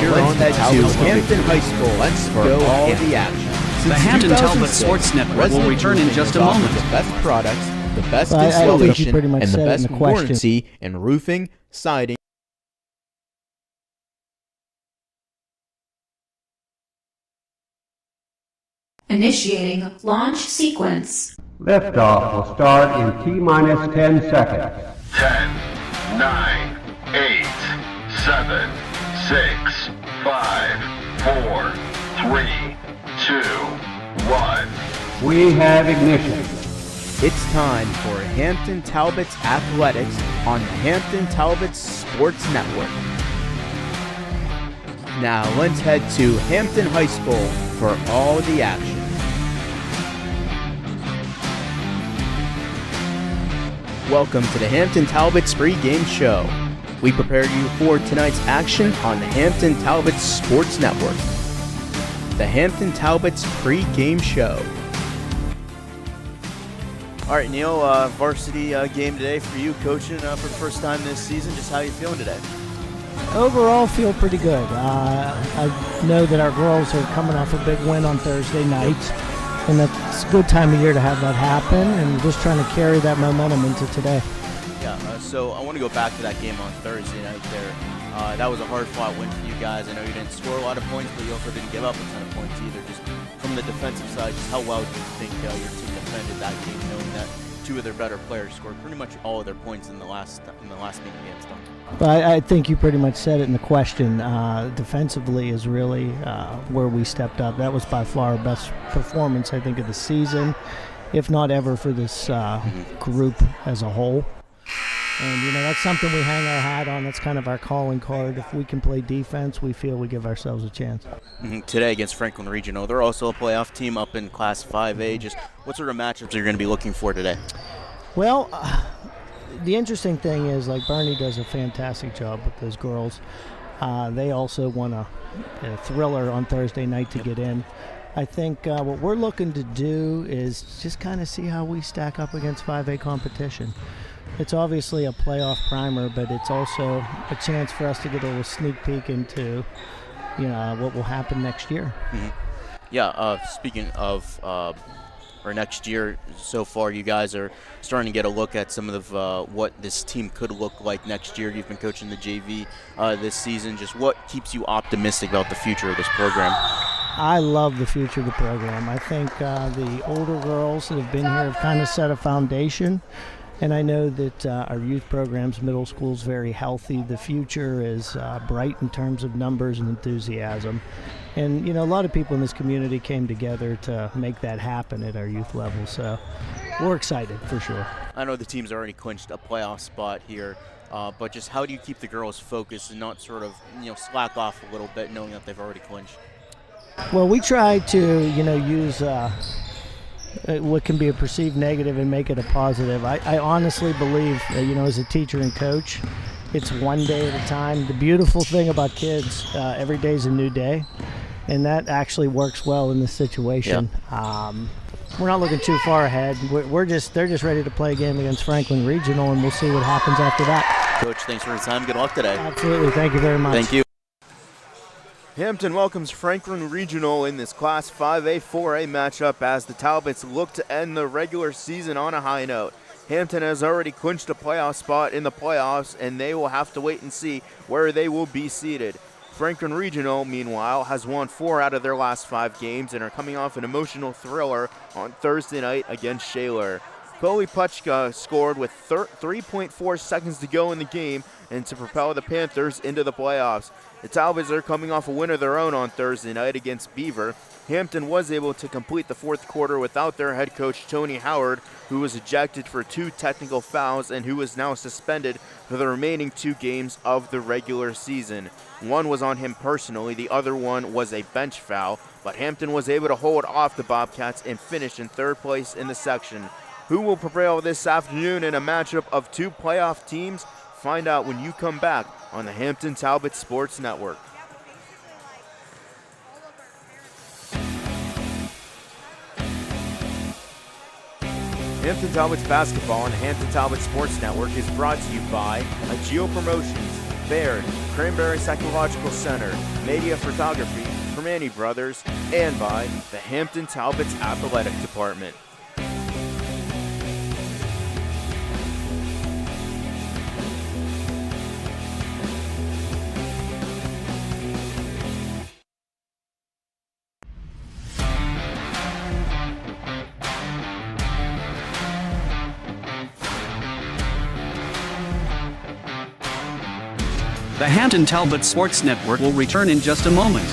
let's head to Hampton High School. Let's go all the action. The Hampton Talbots Sports Network will return in just a moment. The best products, the best installation, and the best warranty in roofing, siding. Initiating launch sequence. Liftoff will start in T-minus 10 seconds. 10, 9, 8, 7, 6, 5, 4, 3, 2, 1. We have ignition. It's time for Hampton Talbots Athletics on the Hampton Talbots Sports Network. Now let's head to Hampton High School for all the action. Welcome to the Hampton Talbots pregame show. We prepared you for tonight's action on the Hampton Talbots Sports Network. The Hampton Talbots pregame show. All right, Neil, varsity game today for you, coaching for the first time this season. Just how are you feeling today? Overall, feel pretty good. I know that our girls are coming off a big win on Thursday night, and that's a good time of year to have that happen, and just trying to carry that momentum into today. Yeah, so I want to go back to that game on Thursday night there. That was a hard-fought win for you guys. I know you didn't score a lot of points, but you also didn't give up a ton of points either. Just from the defensive side, just how well do you think your team defended that game, knowing that two of their better players scored pretty much all of their points in the last game against them? But I think you pretty much said it in the question. Defensively is really where we stepped up. That was by far our best performance, I think, of the season, if not ever, for this group as a whole. And, that's something we hang our hat on. That's kind of our calling card. If we can play defense, we feel we give ourselves a chance. Today against Franklin Regional, they're also a playoff team up in Class 5A. Just what sort of matchups are you going to be looking for today? Well, the interesting thing is, Bernie does a fantastic job with those girls. They also won a thriller on Thursday night to get in. I think what we're looking to do is just kind of see how we stack up against 5A competition. It's obviously a playoff primer, but it's also a chance for us to get a little sneak peek into, what will happen next year. Mm-hmm. Yeah, speaking of or next year, so far you guys are starting to get a look at some of what this team could look like next year. You've been coaching the JV this season. Just what keeps you optimistic about the future of this program? I love the future of the program. I think the older girls that have been here have kind of set a foundation. And I know that our youth programs, middle school, is very healthy. The future is bright in terms of numbers and enthusiasm. And, a lot of people in this community came together to make that happen at our youth level. So we're excited for sure. I know the team's already clinched a playoff spot here, but just how do you keep the girls focused and not sort of, slack off a little bit knowing that they've already clinched? Well, we try to, use what can be a perceived negative and make it a positive. I honestly believe, as a teacher and coach, it's one day at a time. The beautiful thing about kids, every day is a new day, and that actually works well in this situation. Yeah. We're not looking too far ahead. They're just ready to play a game against Franklin Regional, and we'll see what happens after that. Coach, thanks for your time. Good luck today. Absolutely. Thank you very much. Thank you. Hampton welcomes Franklin Regional in this Class 5A 4A matchup as the Talbots look to end the regular season on a high note. Hampton has already clinched a playoff spot in the playoffs, and they will have to wait and see where they will be seated. Franklin Regional, meanwhile, has won 4 out of their last 5 games and are coming off an emotional thriller on Thursday night against Shaler. Chloe Puchka scored with 3.4 seconds to go in the game and to propel the Panthers into the playoffs. The Talbots are coming off a win of their own on Thursday night against Beaver. Hampton was able to complete the fourth quarter without their head coach, Tony Howard, who was ejected for 2 technical fouls and who is now suspended for the remaining 2 games of the regular season. One was on him personally, the other one was a bench foul, but Hampton was able to hold off the Bobcats and finish in 3rd place in the section. Who will prevail this afternoon in a matchup of 2 playoff teams? Find out when you come back on the Hampton Talbots Sports Network. Hampton Talbots basketball on the Hampton Talbots Sports Network is brought to you by Ageo Promotions, Baird, Cranberry Psychological Center, Media Photography, Permani Brothers, and by the Hampton Talbots Athletic Department. The Hampton Talbots Sports Network will return in just a moment.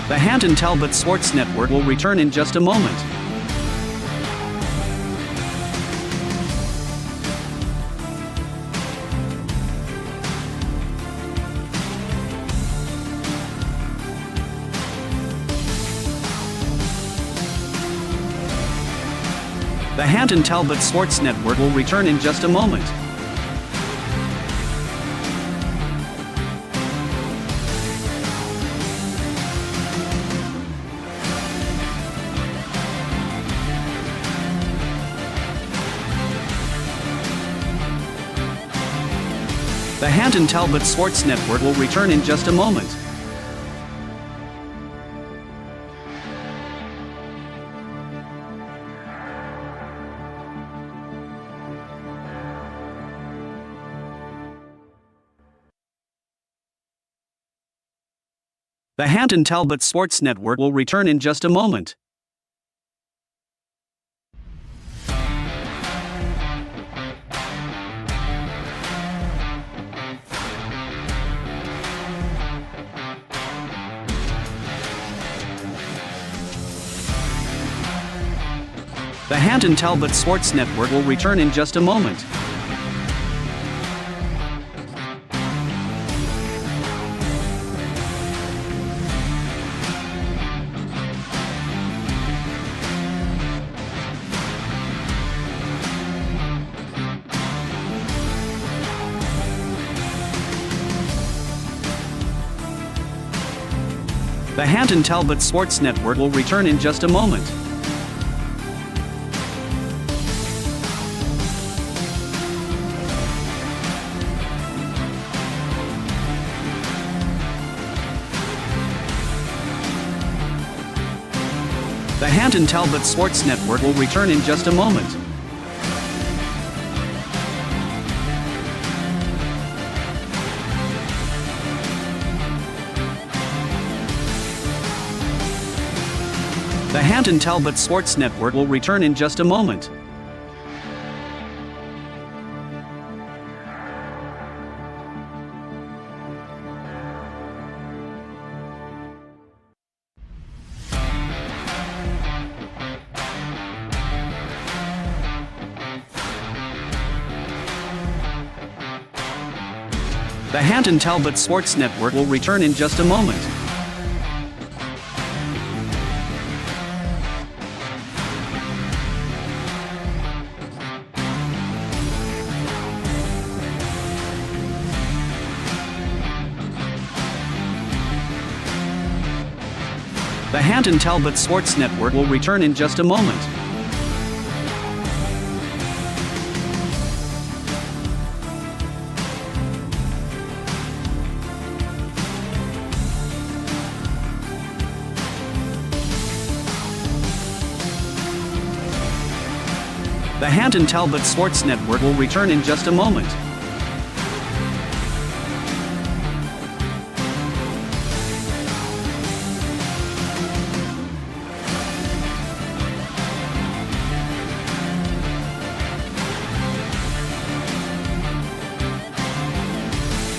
The Hampton Talbots Sports Network will return in just a moment. The Hampton Talbots Sports Network will return in just a moment. The Hampton Talbots Sports Network will return in just a moment. The Hampton Talbots Sports Network will return in just a moment. The Hampton Talbots Sports Network will return in just a moment. The Hampton Talbots Sports Network will return in just a moment. The Hampton Talbots Sports Network will return in just a moment. The Hampton Talbots Sports Network will return in just a moment. The Hampton Talbots Sports Network will return in just a moment. The Hampton Talbots Sports Network will return in just a moment. The Hampton Talbots Sports Network will return in just a moment.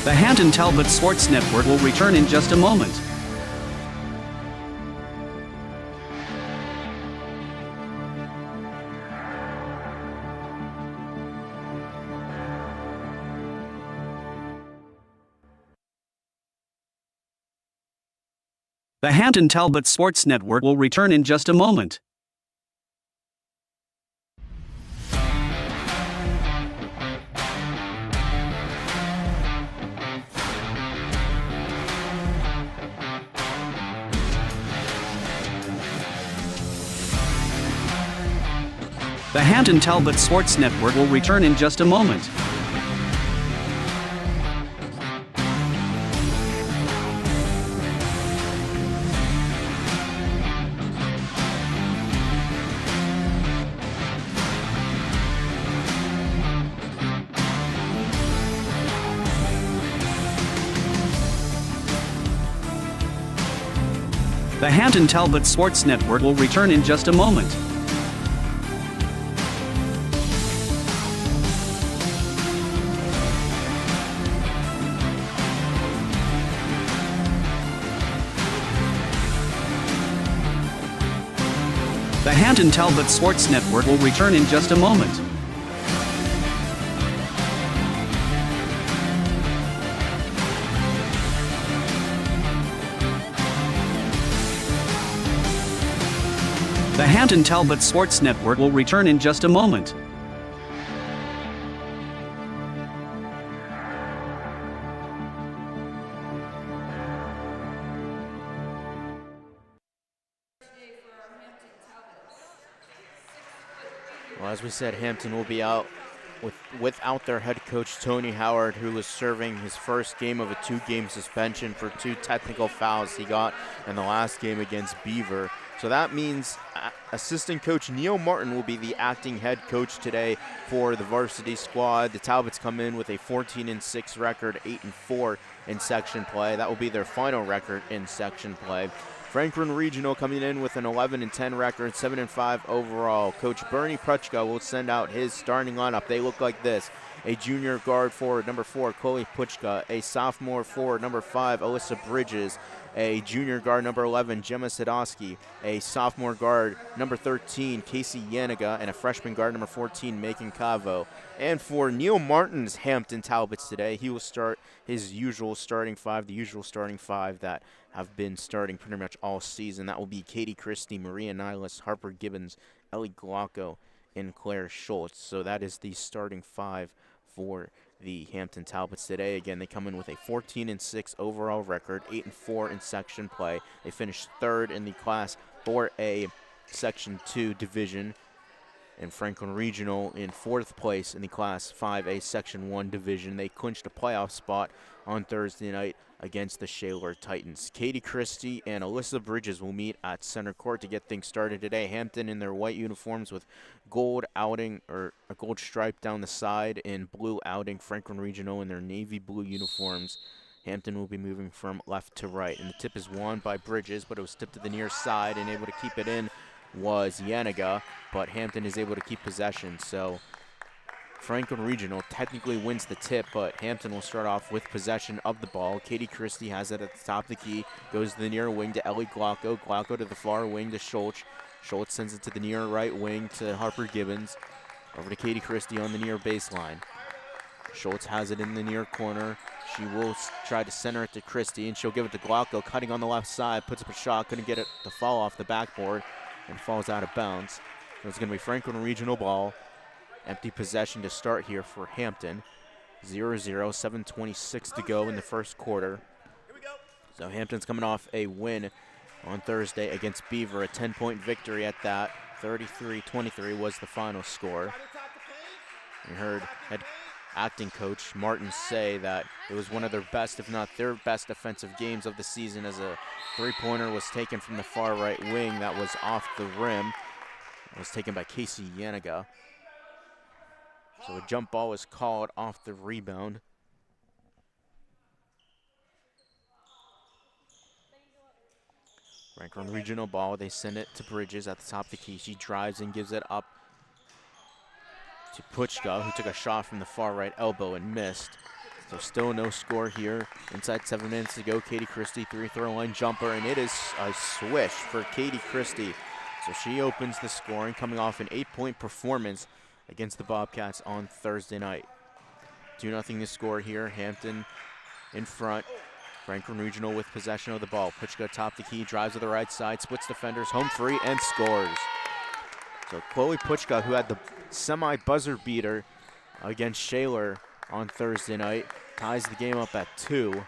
The Hampton Talbots Sports Network will return in just a moment. The Hampton Talbots Sports Network will return in just a moment. The Hampton Talbots Sports Network will return in just a moment. The Hampton Talbots Sports Network will return in just a moment. The Hampton Talbots Sports Network will return in just a moment. The Hampton Talbots Sports Network will return in just a moment. Well, as we said, Hampton will be out without their head coach, Tony Howard, who was serving his first game of a 2-game suspension for 2 technical fouls he got in the last game against Beaver. So that means assistant coach Neil Martin will be the acting head coach today for the varsity squad. The Talbots come in with a 14-6 record, 8-4 in section play. That will be their final record in section play. Franklin Regional coming in with an 11-10 record, 7-5 overall. Coach Bernie Pruchka will send out his starting lineup. They look like this: a junior guard forward, number 4, Chloe Puchka; a sophomore forward, number 5, Alyssa Bridges; a junior guard, number 11, Gemma Sadowski; a sophomore guard, number 13, Casey Yaniga; and a freshman guard, number 14, Macon Cavo. And for Neil Martin's Hampton Talbots today, he will start his usual starting 5, the usual starting 5 that have been starting pretty much all season. That will be Katie Christie, Maria Niles, Harper Gibbons, Ellie Glocko, and Claire Schultz. So that is the starting 5 for the Hampton Talbots today. Again, they come in with a 14-6 overall record, 8-4 in section play. They finished 3rd in the Class 4A Section 2 division, and Franklin Regional in 4th place in the Class 5A Section 1 division. They clinched a playoff spot on Thursday night against the Shaler Titans. Katie Christie and Alyssa Bridges will meet at center court to get things started today. Hampton in their white uniforms with gold outing, or a gold stripe down the side, and blue outing. Franklin Regional in their navy blue uniforms. Hampton will be moving from left to right, and the tip is won by Bridges, but it was tipped to the near side, and able to keep it in was Yaniga, but Hampton is able to keep possession. So Franklin Regional technically wins the tip, but Hampton will start off with possession of the ball. Katie Christie has it at the top of the key, goes to the near wing to Ellie Glocko. Glocko to the far wing to Schultz. Schultz sends it to the near right wing to Harper Gibbons. Over to Katie Christie on the near baseline. Schultz has it in the near corner. She will try to center it to Christie, and she'll give it to Glocko, cutting on the left side, puts up a shot, couldn't get it to fall off the backboard, and falls out of bounds. So it's going to be Franklin Regional ball. Empty possession to start here for Hampton. 0-0, 7:26 to go in the first quarter. So Hampton's coming off a win on Thursday against Beaver, a 10-point victory at that. 33-23 was the final score. We heard head acting coach Martin say that it was one of their best, if not their best, offensive games of the season, as a three-pointer was taken from the far right wing that was off the rim. It was taken by Casey Yaniga. So a jump ball was called off the rebound. Franklin Regional ball, they send it to Bridges at the top of the key. She drives and gives it up to Puchka, who took a shot from the far right elbow and missed. So still no score here. Inside 7 minutes to go. Katie Christie, 3-throw line jumper, and it is a swish for Katie Christie. So she opens the scoring, coming off an 8-point performance against the Bobcats on Thursday night. 2-0 to score here. Hampton in front. Franklin Regional with possession of the ball. Puchka top the key, drives to the right side, splits defenders, home free, and scores. So Chloe Puchka, who had the semi-buzzer beater against Shaler on Thursday night, ties the game up at 2.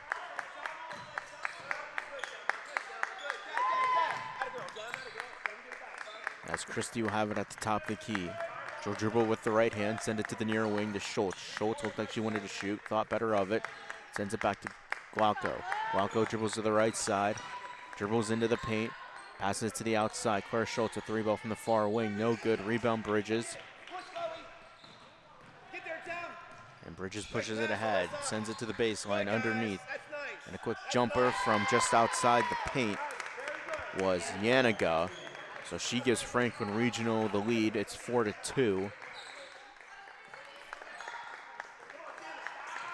As Christie will have it at the top of the key. She'll dribble with the right hand, send it to the near wing to Schultz. Schultz looked like she wanted to shoot, thought better of it. Sends it back to Glauco. Glauco dribbles to the right side, dribbles into the paint, passes it to the outside. Claire Schultz with the rebound from the far wing. No good. Rebound Bridges. And Bridges pushes it ahead, sends it to the baseline underneath. And a quick jumper from just outside the paint was Yaniga. So she gives Franklin Regional the lead. It's 4-2.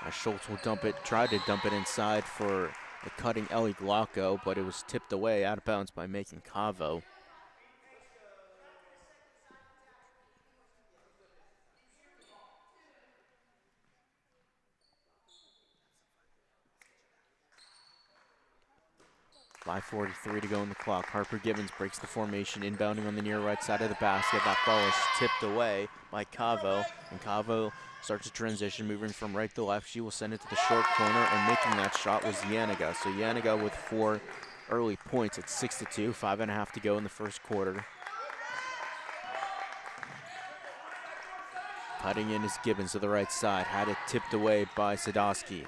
As Schultz will dump it, tried to dump it inside for the cutting Ellie Glauco, but it was tipped away out of bounds by Macon Cavo. .5:43 to go in the clock. Harper Gibbons breaks the formation, inbounding on the near right side of the basket. That ball is tipped away by Cavo, and Cavo starts a transition, moving from right to left. She will send it to the short corner, and making that shot was Yaniga. So Yaniga with 4 early points at 6-2, 5.5 to go in the first quarter. Cutting in is Gibbons to the right side, had it tipped away by Sadowski.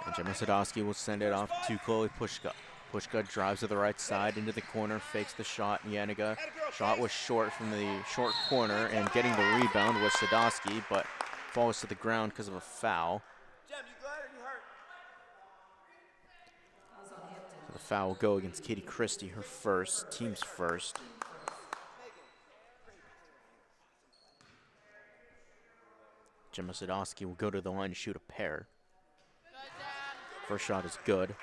And Gemma Sadowski will send it off to Chloe Pushka. Pushka drives to the right side into the corner, fakes the shot. Yaniga shot was short from the short corner, and getting the rebound was Sadowski, but falls to the ground because of a foul. So the foul will go against Katie Christie, her first, team's first. Gemma Sadowski will go to the line to shoot a pair. First shot is good.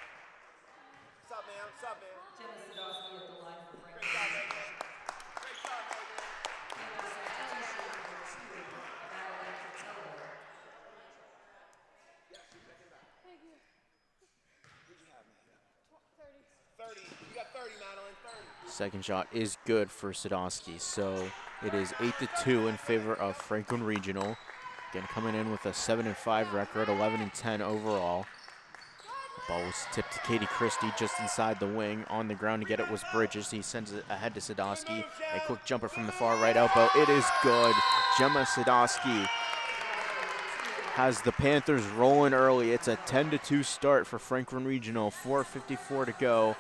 Second shot is good for Sadowski, so it is 8-2 in favor of Franklin Regional. Again, coming in with a 7-5 record, 11-10 overall. The ball was tipped to Katie Christie just inside the wing. On the ground to get it was Bridges. He sends it ahead to Sadowski. A quick jumper from the far right elbow. It is good. Gemma Sadowski has the Panthers rolling early. It's a 10-2 start for Franklin Regional. 4:54 to go.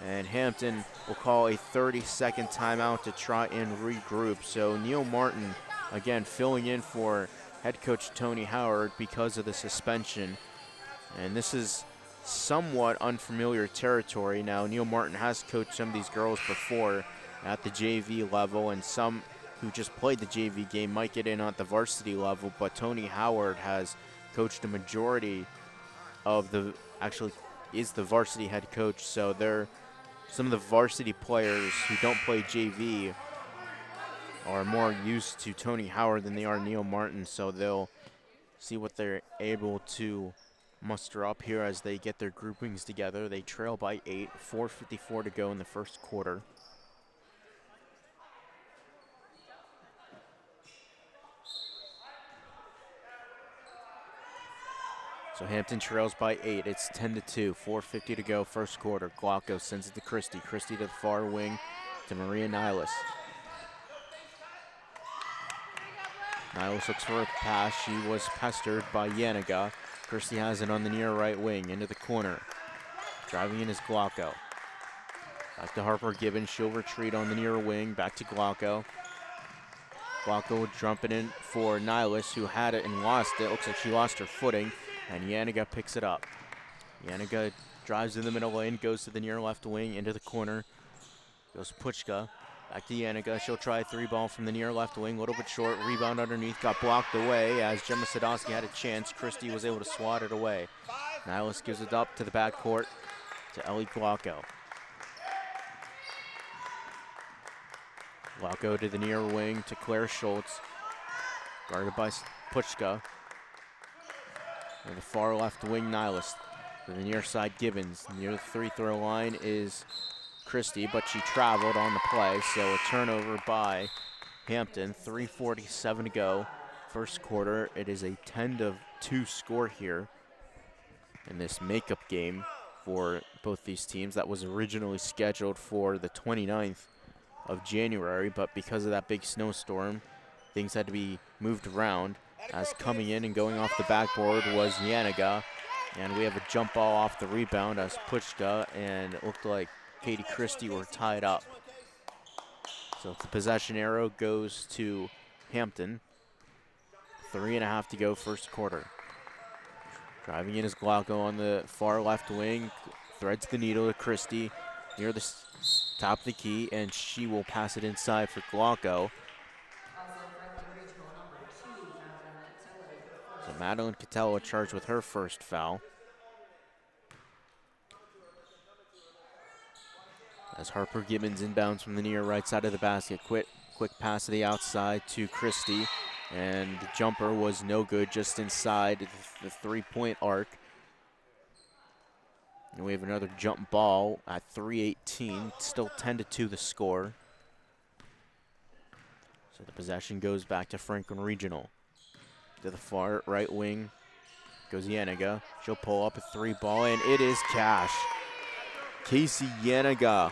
And Hampton will call a 30-second timeout to try and regroup. So Neil Martin, again, filling in for head coach Tony Howard because of the suspension. And this is somewhat unfamiliar territory. Now, Neil Martin has coached some of these girls before at the JV level, and some who just played the JV game might get in at the varsity level, but Tony Howard has coached a majority of actually is the varsity head coach, so they're some of the varsity players who don't play JV are more used to Tony Howard than they are Neil Martin, so they'll see what they're able to muster up here as they get their groupings together. They trail by 8, 4:54 to go in the first quarter. So Hampton trails by 8. It's 10-2, 4:50 to go, first quarter. Glauco sends it to Christie. Christie to the far wing to Maria Niles. Niles looks for a pass. She was pestered by Yaniga. Christie has it on the near right wing into the corner. Driving in is Glauco. Back to Harper Gibbons. She'll retreat on the near wing. Back to Glauco. Glauco jumping in for Niles, who had it and lost it. Looks like she lost her footing. And Yaniga picks it up. Yaniga drives in the middle lane, goes to the near left wing, into the corner. Goes to Puchka. Back to Yaniga. She'll try a 3-ball from the near left wing. A little bit short. Rebound underneath. Got blocked away as Gemma Sadowski had a chance. Christie was able to swat it away. Niles gives it up to the backcourt to Ellie Glauco. Glauco to the near wing to Claire Schultz. Guarded by Puchka. And the far left wing, Niles. To the near side, Gibbons. Near the free-throw line is Christie, but she traveled on the play, so a turnover by Hampton. 3:47 to go. First quarter, it is a 10-2 score here in this makeup game for both these teams. That was originally scheduled for the 29th of January, but because of that big snowstorm, things had to be moved around, as coming in and going off the backboard was Yaniga. And we have a jump ball off the rebound as Puchka and it looked like Katie Christie were tied up. So the possession arrow goes to Hampton. 3.5 to go first quarter. Driving in is Glauco on the far left wing. Threads the needle to Christie near the top of the key, and she will pass it inside for Glauco. So Madeline Catello charged with her first foul. As Harper Gibbons inbounds from the near right side of the basket. Quick pass to the outside to Christie. And the jumper was no good, just inside the three-point arc. And we have another jump ball at 3:18. Still 10-2 the score. So the possession goes back to Franklin Regional. To the far right wing goes Yaniga. She'll pull up a three ball, and it is cash. Casey Yaniga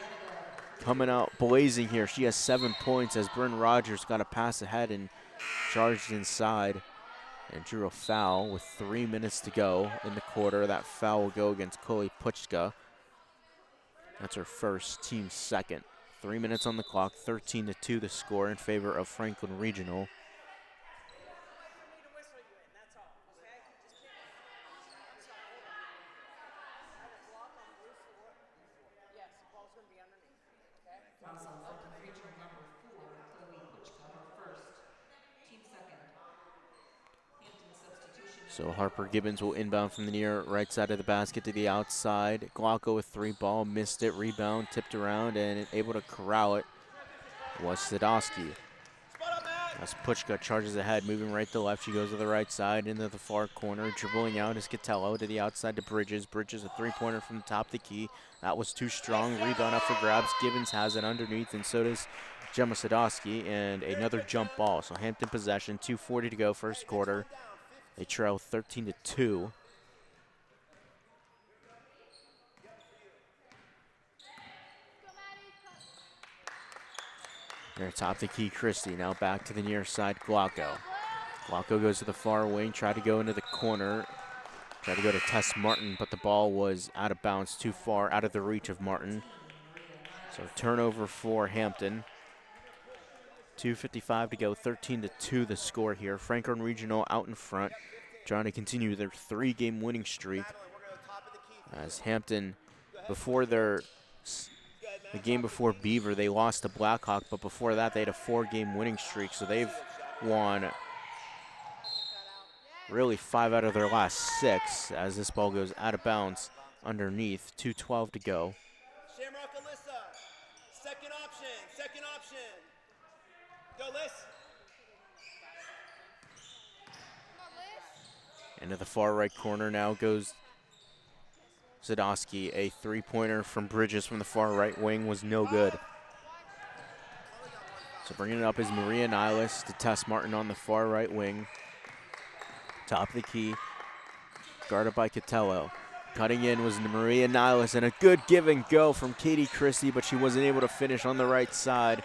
coming out blazing here. She has 7 points as Bryn Rogers got a pass ahead and charged inside and drew a foul with 3 minutes to go in the quarter. That foul will go against Koli Puchka. That's her first, team second. 3 minutes on the clock, 13-2 the score in favor of Franklin Regional. So Harper Gibbons will inbound from the near right side of the basket to the outside. Glauco with three ball, missed it, rebound, tipped around, and able to corral it was Sadowski. As Puchka charges ahead, moving right to left, she goes to the right side into the far corner. Dribbling out is Catello to the outside to Bridges. Bridges a three-pointer from the top of the key. That was too strong. Rebound up for grabs. Gibbons has it underneath, and so does Gemma Sadowski, and another jump ball. So Hampton possession, 2:40 to go first quarter. They trail 13-2. They're top the key, Christie. Now back to the near side, Glauco. Glauco goes to the far wing, tried to go into the corner. Tried to go to Tess Martin, but the ball was out of bounds, too far, out of the reach of Martin. So turnover for Hampton. 2:55 to go, 13-2 the score here. Franklin Regional out in front, trying to continue their three-game winning streak. As Hampton, before the game before Beaver, they lost to Blackhawk, but before that they had a 4-game winning streak, so they've won really 5 out of their last 6 as this ball goes out of bounds underneath. 2:12 to go. Shamrock Alyssa, second option. Go, Liz. Into the far right corner now goes Sadowski. A three-pointer from Bridges from the far right wing was no good. So bringing it up is Maria Niles to Tess Martin on the far right wing. Top of the key, guarded by Catello. Cutting in was Maria Niles, and a good give and go from Katie Christie, but she wasn't able to finish on the right side.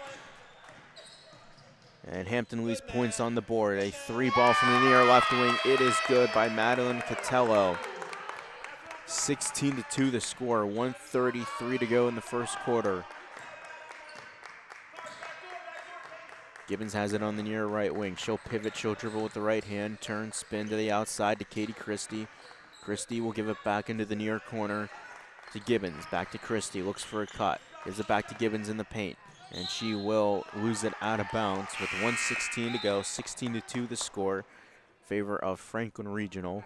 And Hampton leaves points on the board. A three ball from the near left wing. It is good by Madeline Catello. 16-2 the score, 1:33 to go in the first quarter. Gibbons has it on the near right wing. She'll pivot, she'll dribble with the right hand, turn, spin to the outside to Katie Christie. Christie will give it back into the near corner to Gibbons. Back to Christie, looks for a cut. Gives it back to Gibbons in the paint. And she will lose it out of bounds with 1:16 to go, 16-2 the score. Favor of Franklin Regional.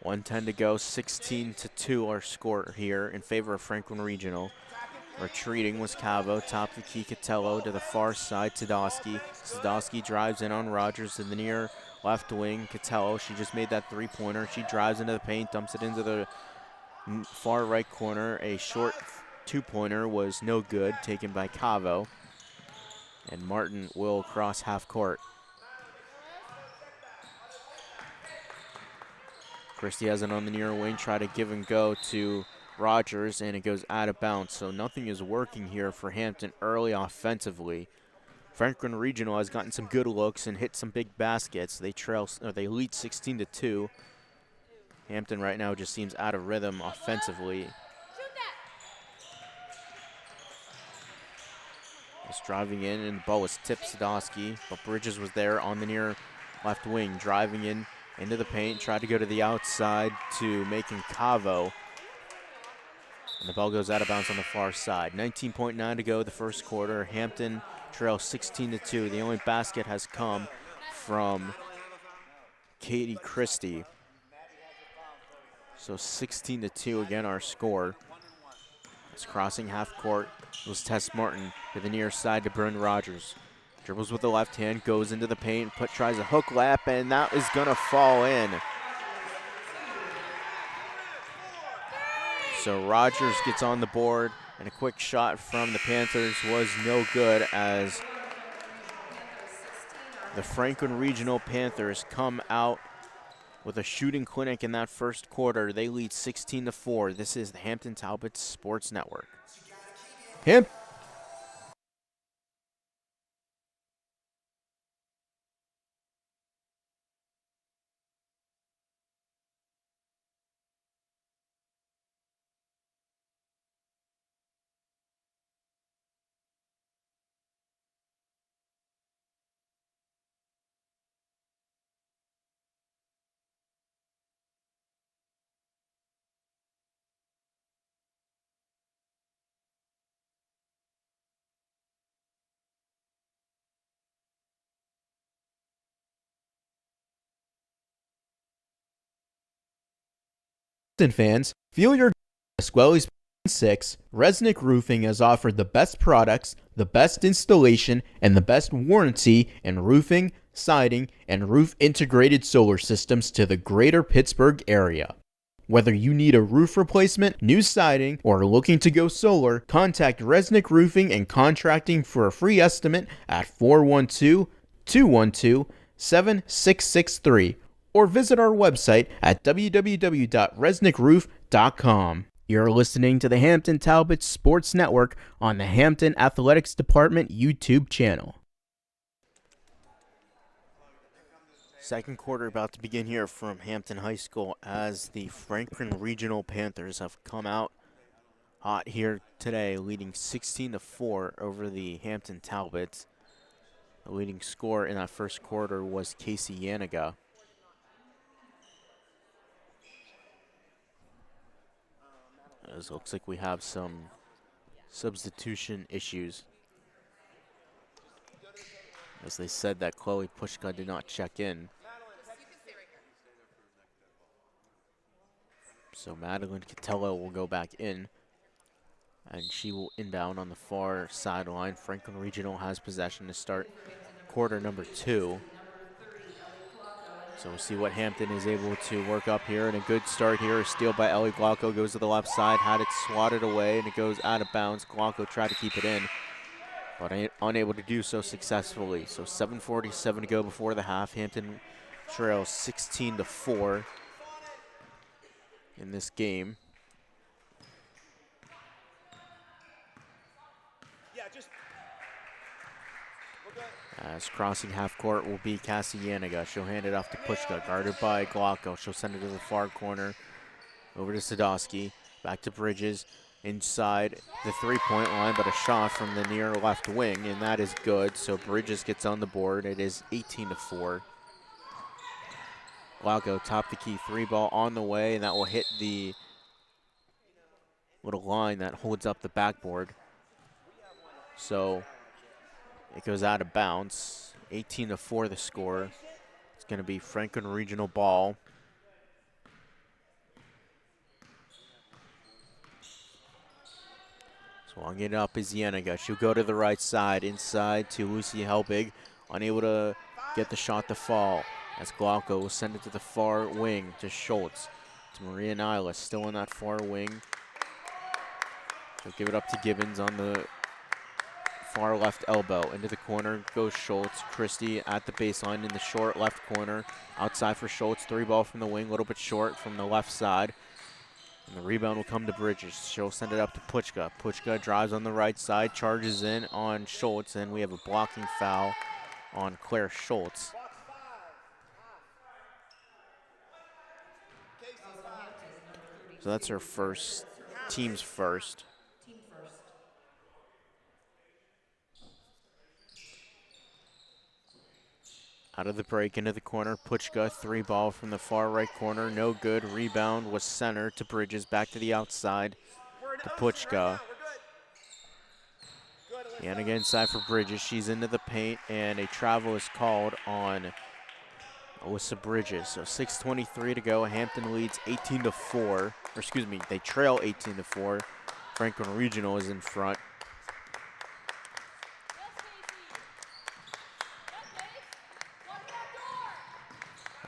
.110 to go, 16-2 our score here in favor of Franklin Regional. Retreating was Cavo, top of the key Catello to the far side, Sadowski. Sadowski drives in on Rogers to the near left wing, Catello. She just made that three-pointer. She drives into the paint, dumps it into the far right corner. A short two-pointer was no good, taken by Cavo. And Martin will cross half court. Christie has it on the near wing, try to give and go to Rogers, and it goes out of bounds. So nothing is working here for Hampton early offensively. Franklin Regional has gotten some good looks and hit some big baskets. They lead 16-2. Hampton right now just seems out of rhythm offensively. It's driving in, and the ball was tipped Sadowski, but Bridges was there on the near left wing, driving in into the paint, tried to go to the outside to making Cavo. And the ball goes out of bounds on the far side. 19.9 to go the first quarter. Hampton trails 16-2. The only basket has come from Katie Christie. So 16-2 again our score. It's crossing half court. It was Tess Martin to the near side to Bryn Rogers. Dribbles with the left hand, goes into the paint, tries a hook lap, and that is gonna fall in. So Rogers gets on the board, and a quick shot from the Panthers was no good as the Franklin Regional Panthers come out with a shooting clinic in that first quarter. They lead 16-4. This is the Hampton Talbots Sports Network. Fans, feel your Squelly's 6. Resnick Roofing has offered the best products, the best installation, and the best warranty in roofing, siding, and roof integrated solar systems to the greater Pittsburgh area. Whether you need a roof replacement, new siding, or are looking to go solar, contact Resnick Roofing and Contracting for a free estimate at 412-212-7663. Or visit our website at www.resnickroof.com. You're listening to the Hampton Talbots Sports Network on the Hampton Athletics Department YouTube channel. Second quarter about to begin here from Hampton High School as the Franklin Regional Panthers have come out hot here today, leading 16-4 over the Hampton Talbots. The leading scorer in that first quarter was Casey Yaniga. It looks like we have some substitution issues. As they said that Chloe Pushka did not check in. So Madeline Catello will go back in, and she will inbound on the far sideline. Franklin Regional has possession to start quarter number 2. So we'll see what Hampton is able to work up here. And a good start here. A steal by Ellie Glauco, goes to the left side, had it swatted away, and it goes out of bounds. Glauco tried to keep it in, but unable to do so successfully. So 7:47 to go before the half. Hampton trails 16-4 in this game. As crossing half court will be Cassie Yaniga. She'll hand it off to Pushka, guarded by Glauco. She'll send it to the far corner, over to Sadowski, back to Bridges, inside the three-point line, but a shot from the near left wing, and that is good. So Bridges gets on the board. It is 18-4. Glauco top the key three ball on the way, and that will hit the little line that holds up the backboard. So it goes out of bounds. 18-4 the score. It's going to be Franklin Regional ball. Swung it up is Yaniga. She'll go to the right side, inside to Lucy Helbig. Unable to get the shot to fall. As Glauco will send it to the far wing to Schultz. To Maria Nyla, still in that far wing. She'll give it up to Gibbons on the far left elbow. Into the corner goes Schultz. Christie at the baseline in the short left corner. Outside for Schultz. 3-ball from the wing, a little bit short from the left side. And the rebound will come to Bridges. She'll send it up to Puchka. Puchka drives on the right side, charges in on Schultz, and we have a blocking foul on Claire Schultz. So that's her first, team's first. Out of the break, into the corner, Puchka, 3-ball from the far right corner, no good. Rebound was center to Bridges, back to the outside to Puchka. And again, inside for Bridges. She's into the paint, and a travel is called on Alyssa Bridges. So 6:23 to go. Hampton leads 18-4. Or excuse me, they trail 18-4. Franklin Regional is in front.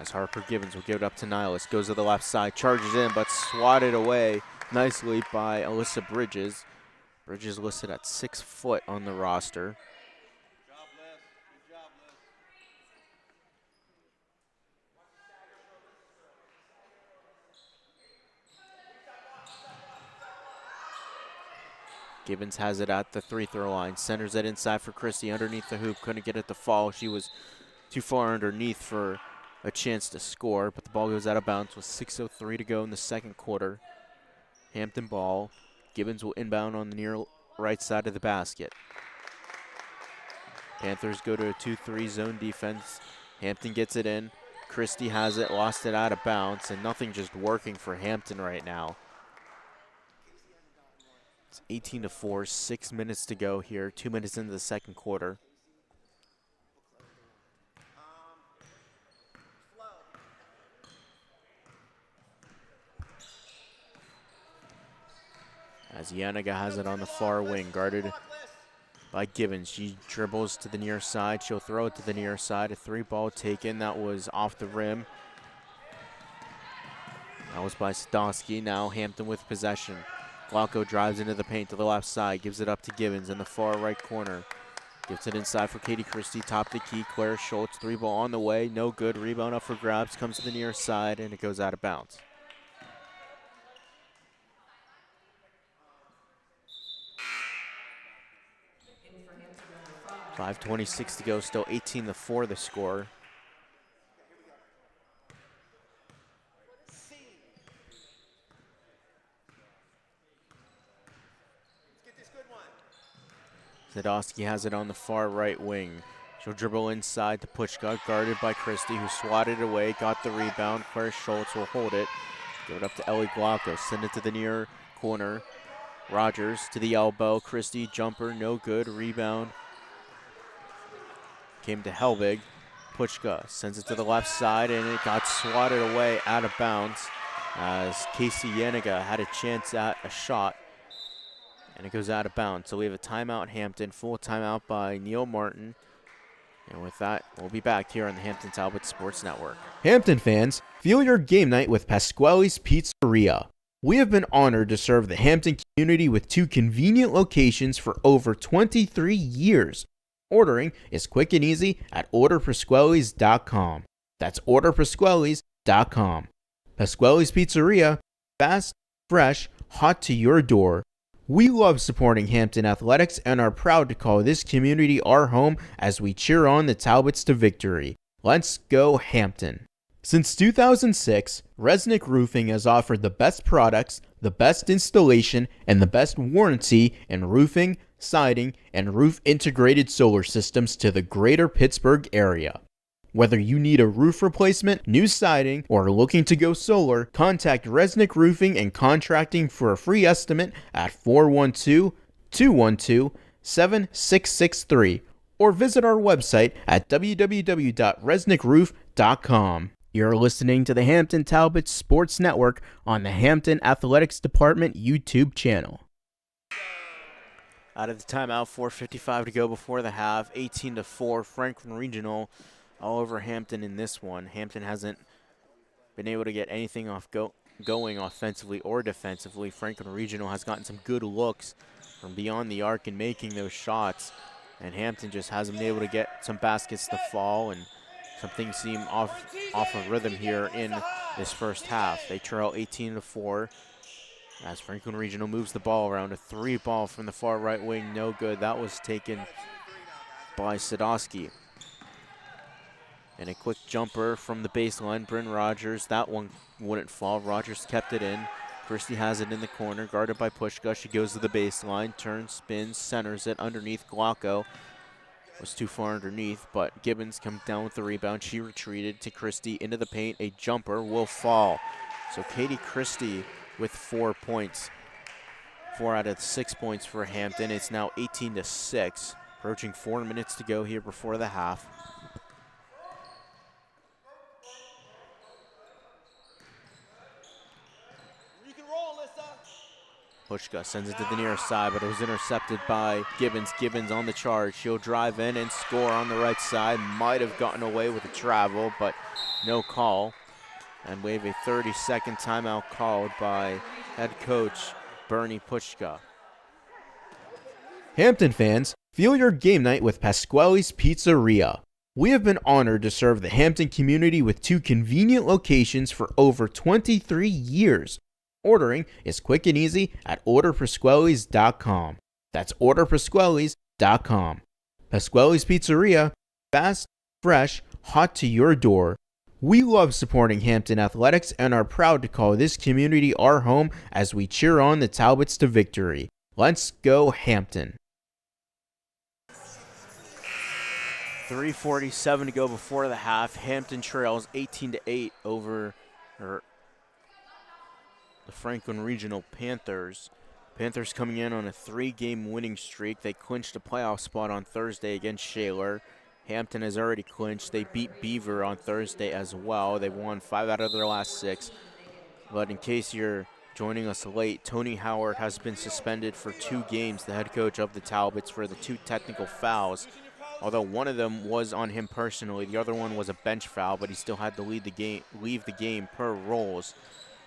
As Harper Gibbons will give it up to Nihilus. Goes to the left side, charges in, but swatted away nicely by Alyssa Bridges. Bridges listed at 6 foot on the roster. Gibbons has it at the free-throw line. Centers it inside for Christie underneath the hoop. Couldn't get it to fall. She was too far underneath for a chance to score, but the ball goes out of bounds with 6:03 to go in the second quarter. Hampton ball. Gibbons will inbound on the near right side of the basket. Panthers go to a 2-3 zone defense. Hampton gets it in. Christie has it, lost it out of bounds, and nothing just working for Hampton right now. It's 18-4, 6 minutes to go here, 2 minutes into the second quarter. As Yanniga has it on the far wing, guarded by Gibbons. She dribbles to the near side. She'll throw it to the near side. A 3-ball taken. That was off the rim. That was by Sadowski. Now Hampton with possession. Glauco drives into the paint to the left side. Gives it up to Gibbons in the far right corner. Gives it inside for Katie Christie. Top the key. Claire Schultz. 3-ball on the way. No good. Rebound up for grabs. Comes to the near side, and it goes out of bounds. 5:26 to go, still 18-4 the score. Sadowski has it on the far right wing. She'll dribble inside to Puchka, guarded by Christie, who swatted away, got the rebound. Claire Schultz will hold it. Give it up to Ellie Glauco, send it to the near corner. Rogers to the elbow. Christie, jumper, no good. Rebound came to Helbig. Puchka sends it to the left side, and it got swatted away out of bounds as Casey Yanniga had a chance at a shot, and it goes out of bounds. So we have a timeout, Hampton, full timeout by Neil Martin. And with that, we'll be back here on the Hampton Talbots Sports Network. Hampton fans, feel your game night with Pasquale's Pizzeria. We have been honored to serve the Hampton community with 2 convenient locations for over 23 years. Ordering is quick and easy at orderpasquales.com. That's orderpasquales.com. Pasquale's Pizzeria, fast, fresh, hot to your door. We love supporting Hampton athletics and are proud to call this community our home as we cheer on the Talbots to victory. Let's go Hampton. Since 2006, Resnick Roofing has offered the best products, the best installation, and the best warranty in roofing, siding, and roof integrated solar systems to the greater Pittsburgh area. Whether you need a roof replacement, new siding, or are looking to go solar, contact Resnick Roofing and Contracting for a free estimate at 412-212-7663 or visit our website at www.resnickroof.com. You're listening to the Hampton Talbots Sports Network on the Hampton Athletics Department YouTube channel. Out of the timeout, 4:55 to go before the half, 18-4, Franklin Regional all over Hampton in this one. Hampton hasn't been able to get anything off going offensively or defensively. Franklin Regional has gotten some good looks from beyond the arc and making those shots. And Hampton just hasn't been able to get some baskets to fall, and some things seem off of rhythm here in this first half. They trail 18-4 as Franklin Regional moves the ball around. A 3 ball from the far right wing, no good. That was taken by Sadowski. And a quick jumper from the baseline, Bryn Rogers. That one wouldn't fall. Rogers kept it in. Christie has it in the corner, guarded by Pushka. She goes to the baseline, turns, spins, centers it underneath Glocko. Was too far underneath, but Gibbons comes down with the rebound. She retreated to Christie into the paint. A jumper will fall. So Katie Christie with 4 points. 4 out of 6 points for Hampton. It's now 18-6. Approaching 4 minutes to go here before the half. Pushka sends it to the near side, but it was intercepted by Gibbons. Gibbons on the charge. She'll drive in and score on the right side. Might have gotten away with a travel, but no call. And we have a 30-second timeout called by head coach Bernie Pushka. Hampton fans, feel your game night with Pasquale's Pizzeria. We have been honored to serve the Hampton community with 2 convenient locations for over 23 years. Ordering is quick and easy at orderpasquales.com. That's orderpasquales.com. Pasquale's Pizzeria, fast, fresh, hot to your door. We love supporting Hampton athletics and are proud to call this community our home as we cheer on the Talbots to victory. Let's go Hampton. 3:47 to go before the half. Hampton trails 18-8 over the Franklin Regional Panthers. Panthers coming in on a 3-game winning streak. They clinched a playoff spot on Thursday against Shaler. Hampton has already clinched. They beat Beaver on Thursday as well. They won 5 out of their last 6. But in case you're joining us late, Tony Howard has been suspended for 2 games, the head coach of the Talbots, for the 2 technical fouls. Although one of them was on him personally, the other one was a bench foul, but he still had to leave the game per rules.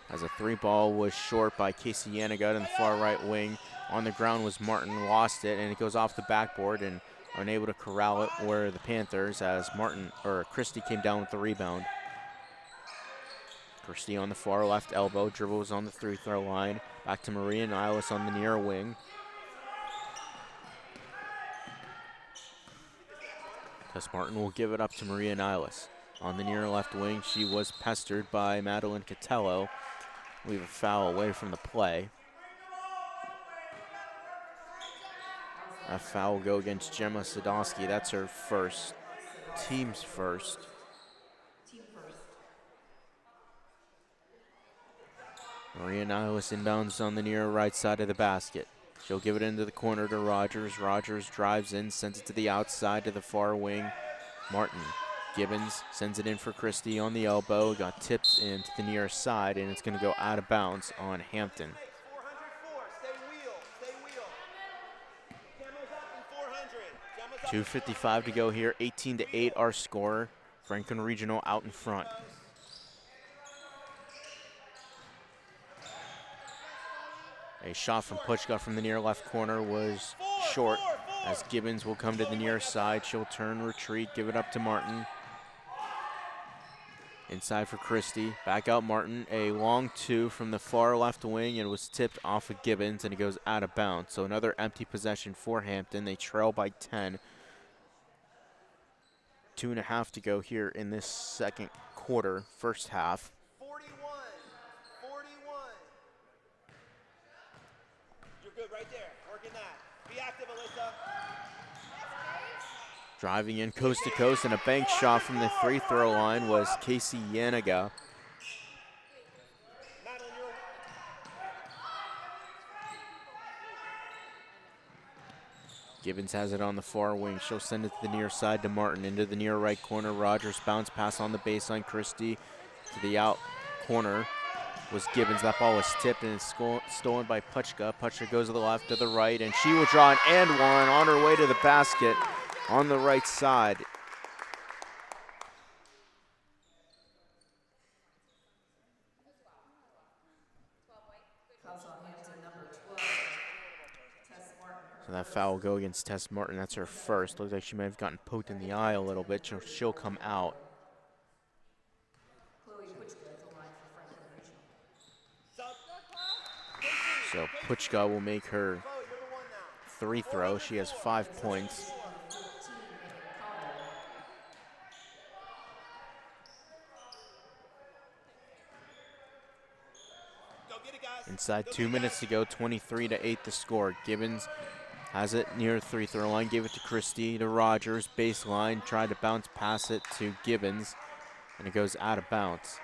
As a 3 ball was short by Casey Yanigat in the far right wing. On the ground was Martin, lost it, and it goes off the backboard and unable to corral it were the Panthers as Christie came down with the rebound. Christie on the far left elbow, dribbles on the 3-throw line. Back to Maria Niles on the near wing. Tess Martin will give it up to Maria Niles. On the near left wing, she was pestered by Madeline Catello. We have a foul away from the play. That foul will go against Gemma Sadowski. That's her first, team's first. Maria Niles inbounds on the near right side of the basket. She'll give it into the corner to Rogers. Rogers drives in, sends it to the outside to the far wing. Martin. Gibbons sends it in for Christie on the elbow. Got tipped into the near side, and it's going to go out of bounds on Hampton. 2:55 to go here. 18-8 our score. Franklin Regional out in front. A shot from Puchka from the near left corner was short as Gibbons will come to the near side. She'll turn, retreat, give it up to Martin. Inside for Christie. Back out Martin. A long 2 from the far left wing, and it was tipped off of Gibbons, and it goes out of bounds. So another empty possession for Hampton. They trail by 10. 2.5 to go here in this second quarter, first half. 41. You're good right there. Working that. Be active, Alyssa. Driving in coast to coast, and a bank shot from the free-throw line was Casey Yaniga. Gibbons has it on the far wing. She'll send it to the near side to Martin. Into the near right corner. Rogers bounce pass on the baseline. Christie to the out corner was Gibbons. That ball was tipped and it's stolen by Puchka. Puchka goes to the left, to the right, and she will draw an and one on her way to the basket on the right side. So that foul will go against Tess Martin. That's her first. Looks like she may have gotten poked in the eye a little bit. She'll come out. So Puchka will make her free throw. She has 5 points. Inside 2 minutes to go, 23-8 the score. Gibbons has it near the free throw line, gave it to Christie, to Rogers, baseline, tried to bounce pass it to Gibbons, and it goes out of bounds.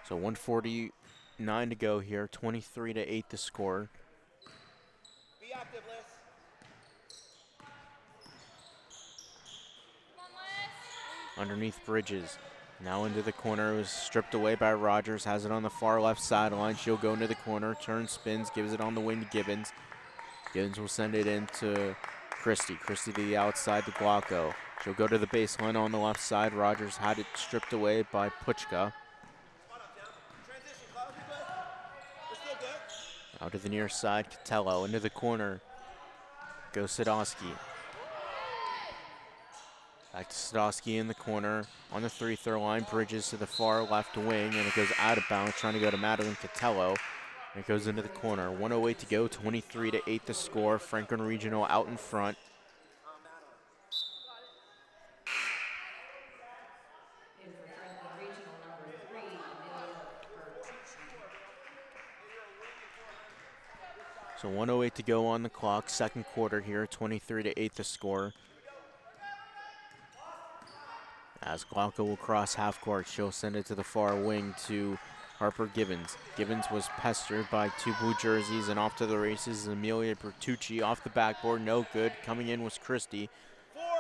So 149 to go here, 23-8 the score. Be active, Liz. Underneath Bridges. Now into the corner, it was stripped away by Rogers, has it on the far left sideline. She'll go into the corner, turns, spins, gives it on the wing to Gibbons. Gibbons will send it in to Christie. Christie to the outside to Guaco. She'll go to the baseline on the left side. Rogers had it stripped away by Puchka. Out to the near side, Catello into the corner. Goes Sadowski. Back to Sadowski in the corner. On the free throw line, Bridges to the far left wing, and it goes out of bounds, trying to go to Madeline Catello. And it goes into the corner. 1:08 to go, 23-8 the score. Franklin Regional out in front. So 1:08 to go on the clock, second quarter here, 23-8 the score. As Glauco will cross half court, she'll send it to the far wing to Harper Gibbons. Gibbons was pestered by two blue jerseys, and off to the races, Amelia Bertucci off the backboard, no good. Coming in was Christie.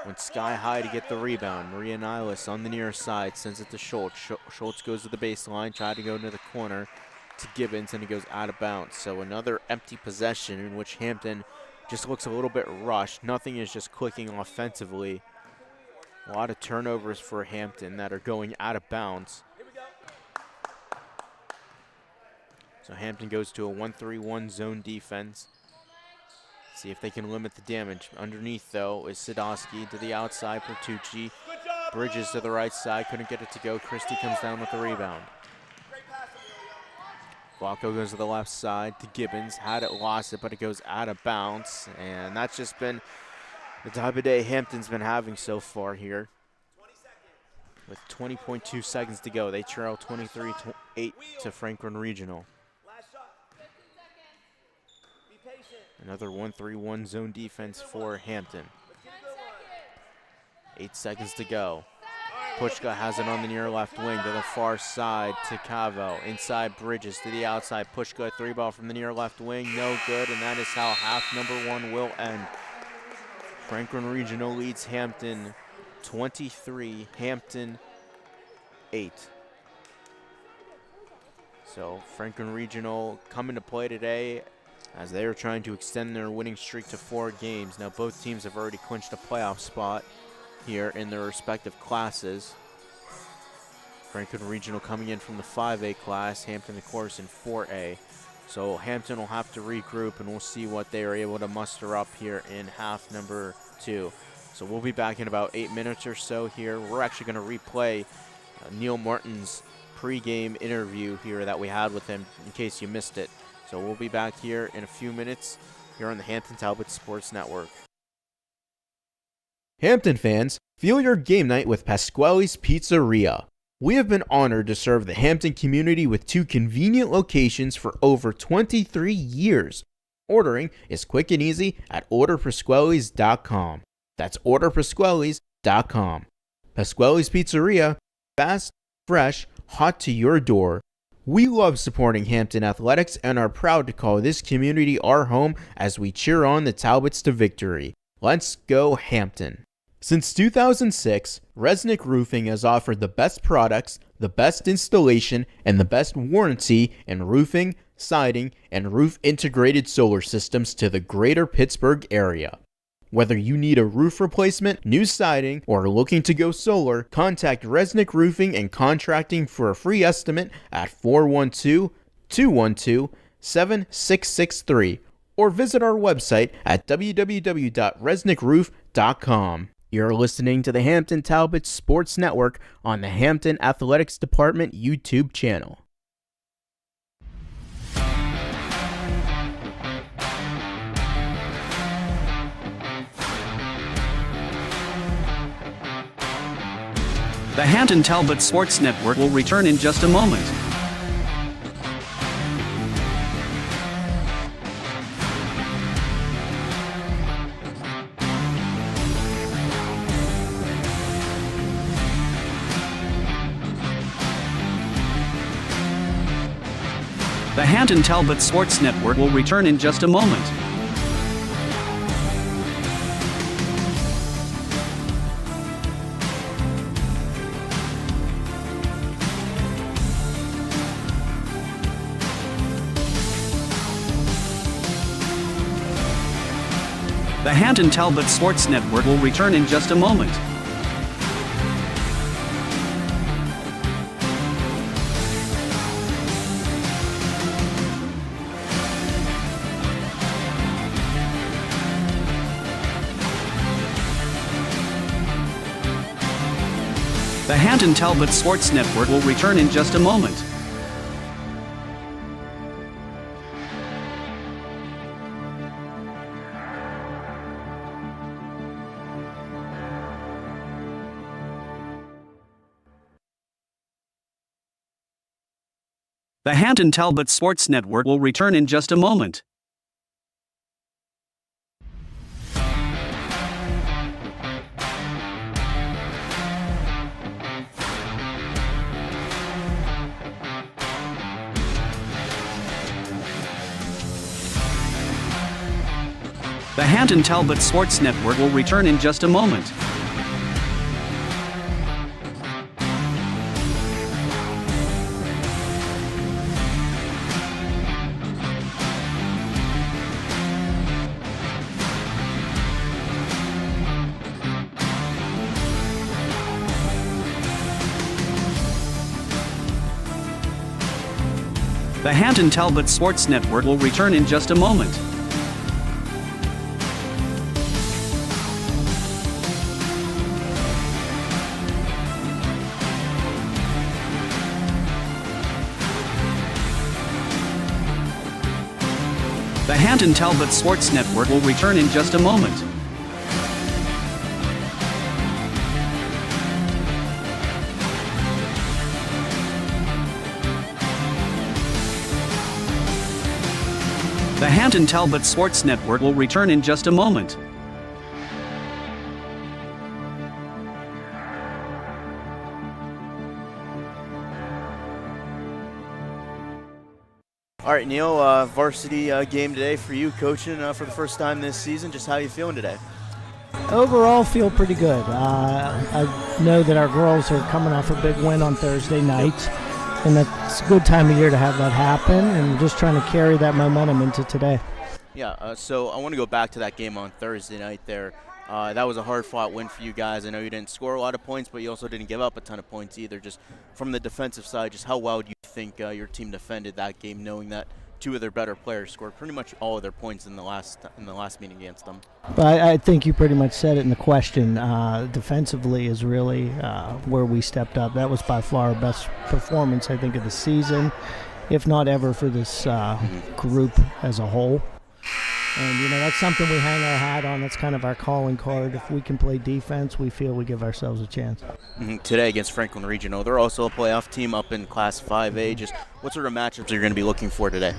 Went sky high to get the rebound. Maria Niles on the near side, sends it to Schultz. Schultz goes to the baseline, tried to go into the corner to Gibbons, and he goes out of bounds. So another empty possession in which Hampton just looks a little bit rushed. Nothing is just clicking offensively. A lot of turnovers for Hampton that are going out of bounds. So Hampton goes to a 1-3-1 zone defense. See if they can limit the damage. Underneath, though, is Sadowski to the outside, Bertucci. Bridges to the right side, couldn't get it to go. Christie comes down with the rebound. Glauco goes to the left side to Gibbons. Had it, lost it, but it goes out of bounds. And that's just been the type of day Hampton's been having so far here. With 20.2 seconds to go, they trail 23-8 to Franklin Regional. Another 1-3-1 zone defense for Hampton. 8 seconds to go. Puchka has it on the near left wing to the far side to Cavo. Inside Bridges to the outside. Puchka, three ball from the near left wing, no good, and that is how half number one will end. Franklin Regional leads Hampton 23, Hampton 8. So Franklin Regional coming to play today as they are trying to extend their winning streak to 4 games. Now both teams have already clinched a playoff spot here in their respective classes. Franklin Regional coming in from the 5A class, Hampton of course in 4A. So Hampton will have to regroup, and we'll see what they are able to muster up here in half number 2. So we'll be back in about 8 minutes or so here. We're actually going to replay Neil Martin's pregame interview here that we had with him in case you missed it. So we'll be back here in a few minutes here on the Hampton Talbots Sports Network. Hampton fans, feel your game night with Pasquale's Pizzeria. We have been honored to serve the Hampton community with 2 convenient locations for over 23 years. Ordering is quick and easy at orderpasquales.com. That's orderpasquales.com. Pasquale's Pizzeria, fast, fresh, hot to your door. We love supporting Hampton athletics and are proud to call this community our home as we cheer on the Talbots to victory. Let's go Hampton. Since 2006, Resnick Roofing has offered the best products, the best installation, and the best warranty in roofing, siding, and roof integrated solar systems to the greater Pittsburgh area. Whether you need a roof replacement, new siding, or are looking to go solar, contact Resnick Roofing and Contracting for a free estimate at 212-7663 or visit our website at www.resnickroof.com. You're listening to the Hampton Talbots Sports Network on the Hampton Athletics Department YouTube channel. The Hampton Talbots Sports Network will return in just a moment. The Hampton Talbots Sports Network will return in just a moment. The Hampton Talbots Sports Network will return in just a moment. The Hampton Talbots Sports Network will return in just a moment. The Hampton Talbots Sports Network will return in just a moment. The Hampton Talbots Sports Network will return in just a moment. The Hampton Talbots Sports Network will return in just a moment. The Hampton Talbots Sports Network will return in just a moment. The Hampton Talbots Sports Network will return in just a moment. All right, Neil, varsity game today for you, coaching for the first time this season. Just how are you feeling today? Overall, feel pretty good. I know that our girls are coming off a big win on Thursday night, and that's a good time of year to have that happen, and just trying to carry that momentum into today. Yeah, so I want to go back to that game on Thursday night there. That was a hard-fought win for you guys. I know you didn't score a lot of points, but you also didn't give up a ton of points either. Just from the defensive side, just how well do you think your team defended that game, knowing that two of their better players scored pretty much all of their points in the last meeting against them? Well, I think you pretty much said it in the question. Defensively is really where we stepped up. That was by far our best performance, I think, of the season, if not ever, for this group as a whole. And, you know, that's something we hang our hat on. That's kind of our calling card. If we can play defense, we feel we give ourselves a chance. Today against Franklin Regional, they're also a playoff team up in Class 5A. Just what sort of matchups are you going to be looking for today?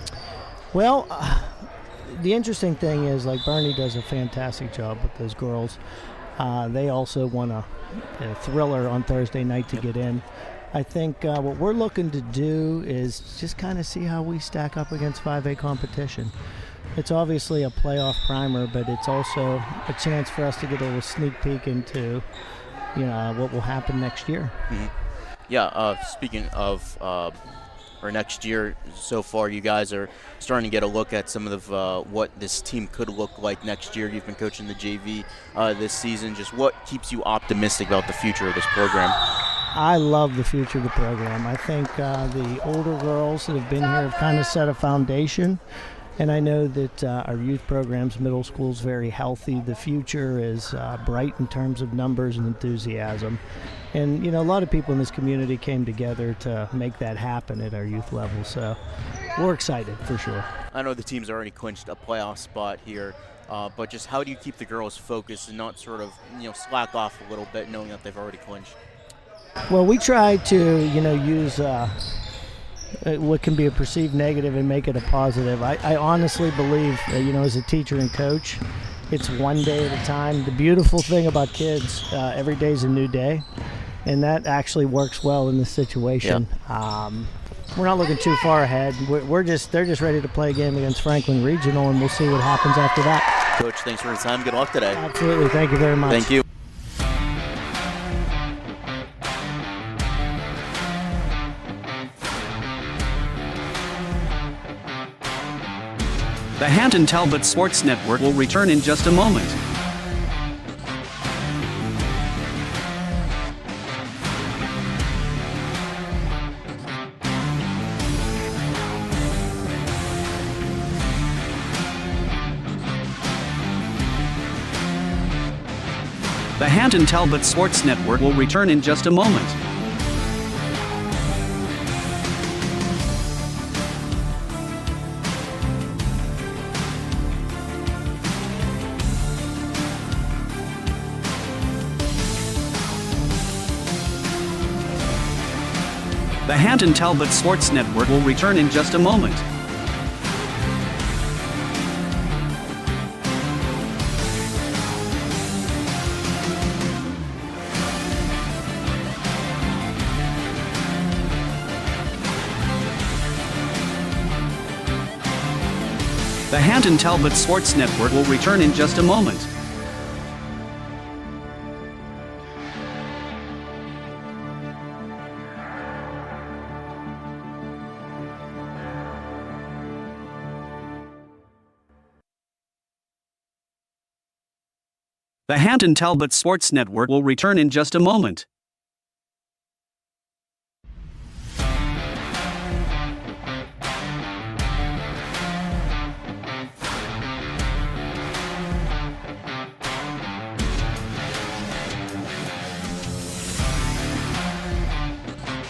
Well, the interesting thing is, like, Bernie does a fantastic job with those girls. They also won a thriller on Thursday night to get in. I think what we're looking to do is just kind of see how we stack up against 5A competition. It's obviously a playoff primer, but it's also a chance for us to get a little sneak peek into, you know, what will happen next year. Yeah, speaking of or next year, so far you guys are starting to get a look at some of what this team could look like next year. You've been coaching the JV this season. Just what keeps you optimistic about the future of this program? I love the future of the program. I think the older girls that have been here have kind of set a foundation. And I know that our youth programs, middle school, is very healthy. The future is bright in terms of numbers and enthusiasm. And, a lot of people in this community came together to make that happen at our youth level. So we're excited for sure. I know the team's already clinched a playoff spot here, but just how do you keep the girls focused and not sort of, slack off a little bit knowing that they've already clinched? Well, we try to, use what can be a perceived negative and make it a positive. I honestly believe, as a teacher and coach, it's one day at a time. The beautiful thing about kids, every day is a new day, and that actually works well in this situation. Yep. We're not looking too far ahead. They're just ready to play a game against Franklin Regional, and we'll see what happens after that. Coach, thanks for your time. Good luck today. Absolutely. Thank you very much. Thank you. The Hampton Talbots Sports Network will return in just a moment. The Hampton Talbots Sports Network will return in just a moment. The Hampton Talbots Sports Network will return in just a moment. The Hampton Talbots Sports Network will return in just a moment. The Hampton Talbots Sports Network will return in just a moment.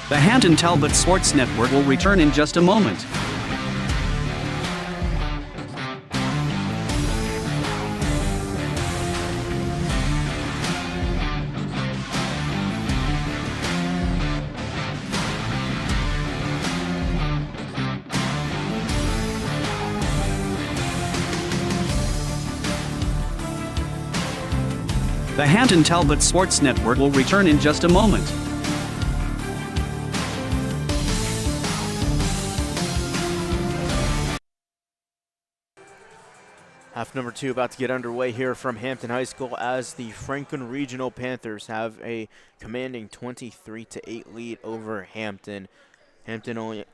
The Hampton Talbots Sports Network will return in just a moment. The Hampton Talbots Sports Network will return in just a moment. Half number 2 about to get underway here from Hampton High School as the Franklin Regional Panthers have a commanding 23-8 lead over Hampton. Hampton only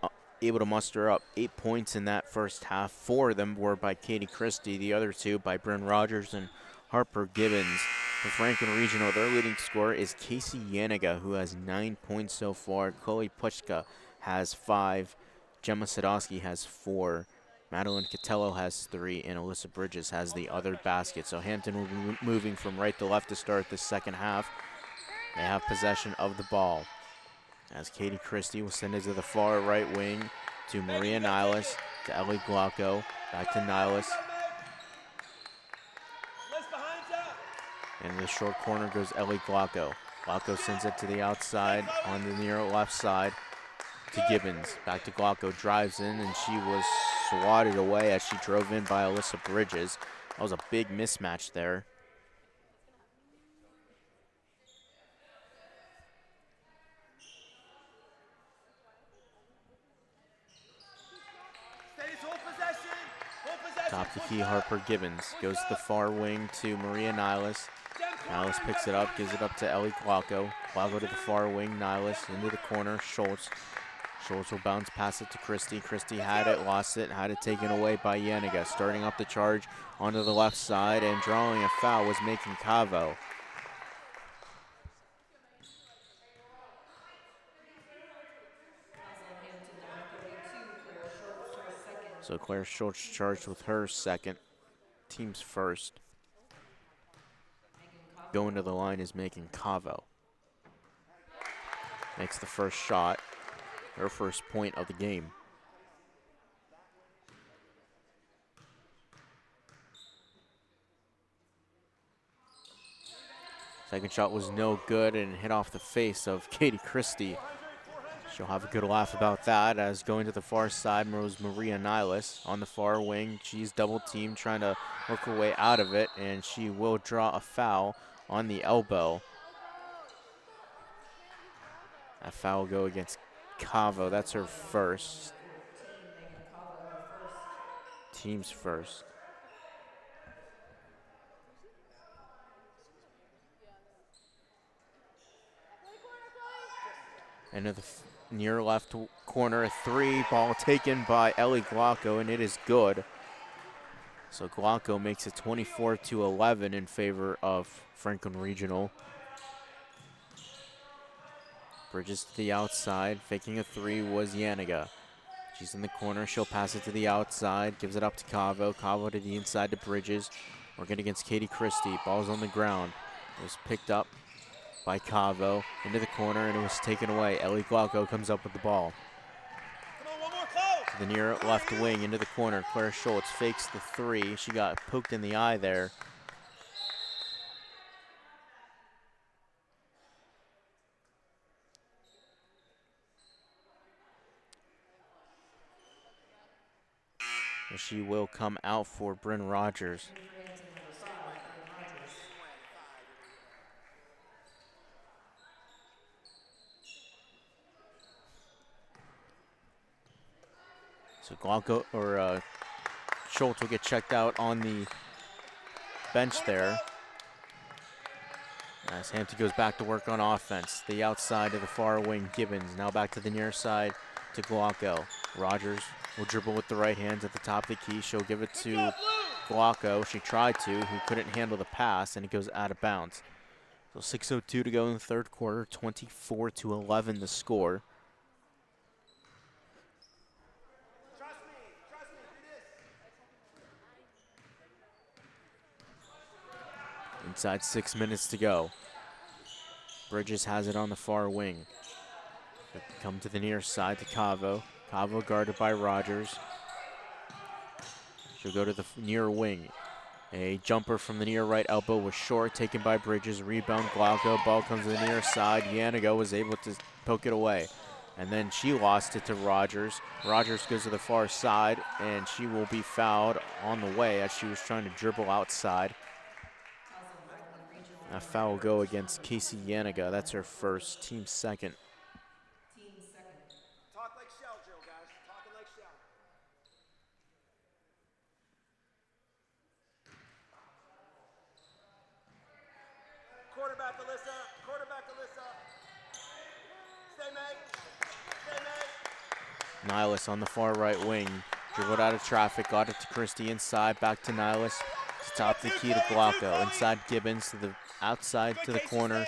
able to muster up 8 points in that first half. 4 of them were by Katie Christie, the other 2 by Bryn Rogers and Harper Gibbons. For Franklin Regional, their leading scorer is Casey Yaniga, who has 9 points so far. Chloe Puchka has 5. Gemma Sadowski has 4. Madeline Catello has 3, and Alyssa Bridges has the other basket. So Hampton will be moving from right to left to start the second half. They have possession of the ball as Katie Christie will send it to the far right wing to Maria Niles, to Ellie Glauco, back to Niles. In the short corner goes Ellie Glauco. Glauco sends it to the outside on the near left side to Gibbons. Back to Glauco, drives in, and she was swatted away as she drove in by Alyssa Bridges. That was a big mismatch there. Top the key, Harper Gibbons goes to the far wing to Maria Niles. Niles picks it up, gives it up to Ellie Glauco. Glauco to the far wing, Niles into the corner, Schultz. Schultz will bounce pass it to Christie. Christie had it, lost it, had it taken away by Yaniga. Starting up the charge onto the left side and drawing a foul was making Cavo. So Claire Schultz charged with her second, team's first. Going to the line is Megan Cavo. Makes the first shot, her first point of the game. Second shot was no good and hit off the face of Katie Christie. She'll have a good laugh about that, as going to the far side was Maria Niles on the far wing. She's double teamed, trying to work her way out of it, and she will draw a foul on the elbow. That foul will go against Cavo. That's her first. Team's first. Into the near left corner, a three, ball taken by Ellie Glocko, and it is good. So Glocko makes it 24-11 in favor of Franklin Regional. Bridges to the outside, faking a three was Yaniga. She's in the corner, she'll pass it to the outside, gives it up to Cavo. Cavo to the inside to Bridges. Working against Katie Christie, ball's on the ground. It was picked up by Cavo into the corner, and it was taken away. Ellie Glocko comes up with the ball. To the near left wing, into the corner. Claire Schultz fakes the three. She got poked in the eye there. She will come out for Bryn Rogers. So Glocko, or Schultz will get checked out on the bench there. As Hampton goes back to work on offense. The outside to the far wing, Gibbons. Now back to the near side to Glocko. Rogers will dribble with the right hand at the top of the key. She'll give it to Glocko. She tried to, who couldn't handle the pass, and it goes out of bounds. So 6:02 to go in the third quarter, 24-11 the score. Inside 6 minutes to go. Bridges has it on the far wing. Come to the near side to Cavo. Cavo guarded by Rogers. She'll go to the near wing. A jumper from the near right elbow was short, taken by Bridges. Rebound Glocko. Ball comes to the near side. Yanigo was able to poke it away. And then she lost it to Rogers. Rogers goes to the far side, and she will be fouled on the way as she was trying to dribble outside. A foul will go against Casey Yaniga. That's her first, team second. Talk like shell drill, guys. Talking like shell. Quarterback Alyssa. Quarterback Alyssa. Stay, Meg. Stay, Meg. Niles on the far right wing. Dribbled out of traffic, got it to Christie inside, back to Niles. To top the key to Glocko. Inside Gibbons to the outside to the corner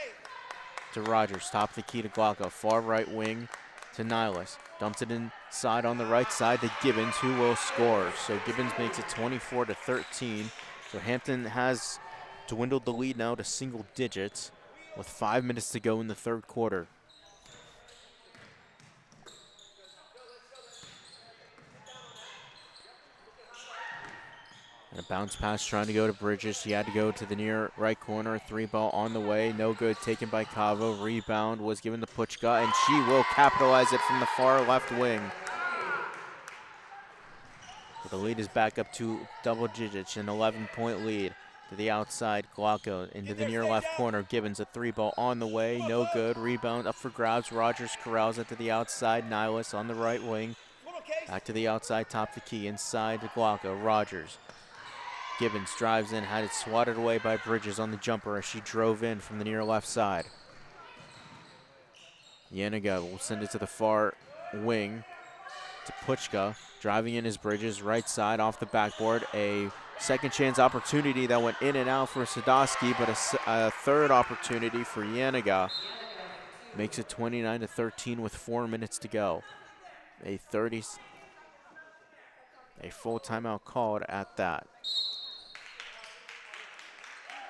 to Rogers. Top the key to Glocko. Far right wing to Niles. Dumps it inside on the right side to Gibbons, who will score. So Gibbons makes it 24-13. So Hampton has dwindled the lead now to single digits with 5 minutes to go in the third quarter. And a bounce pass trying to go to Bridges. She had to go to the near right corner. Three ball on the way. No good. Taken by Cavo. Rebound was given to Puchka, and she will capitalize it from the far left wing. So the lead is back up to double digits, an 11-point lead. To the outside, Glocko into the near left corner. Gibbons, a three ball on the way. No good. Rebound up for grabs. Rogers corrals it to the outside. Niles on the right wing. Back to the outside, top the key. Inside to Glocko. Rogers. Gibbons drives in, had it swatted away by Bridges on the jumper as she drove in from the near left side. Yaniga will send it to the far wing to Puchka. Driving in is Bridges, right side off the backboard. A second chance opportunity that went in and out for Sadowski, but a third opportunity for Yaniga. Makes it 29-13 with 4 minutes to go. A A full timeout called at that.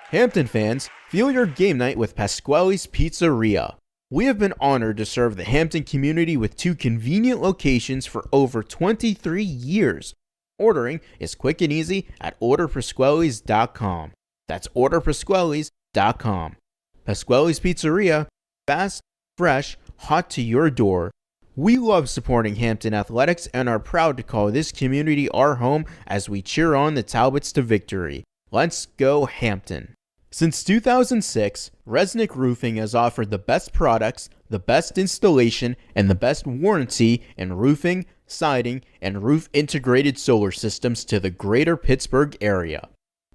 Hampton fans, feel your game night with Pasquale's Pizzeria. We have been honored to serve the Hampton community with 2 convenient locations for over 23 years. Ordering is quick and easy at orderpasquales.com. That's orderpasquales.com. Pasquale's Pizzeria, fast, fresh, hot to your door. We love supporting Hampton athletics and are proud to call this community our home as we cheer on the Talbots to victory. Let's go Hampton. Since 2006, Resnick Roofing has offered the best products, the best installation, and the best warranty in roofing, siding, and roof integrated solar systems to the greater Pittsburgh area.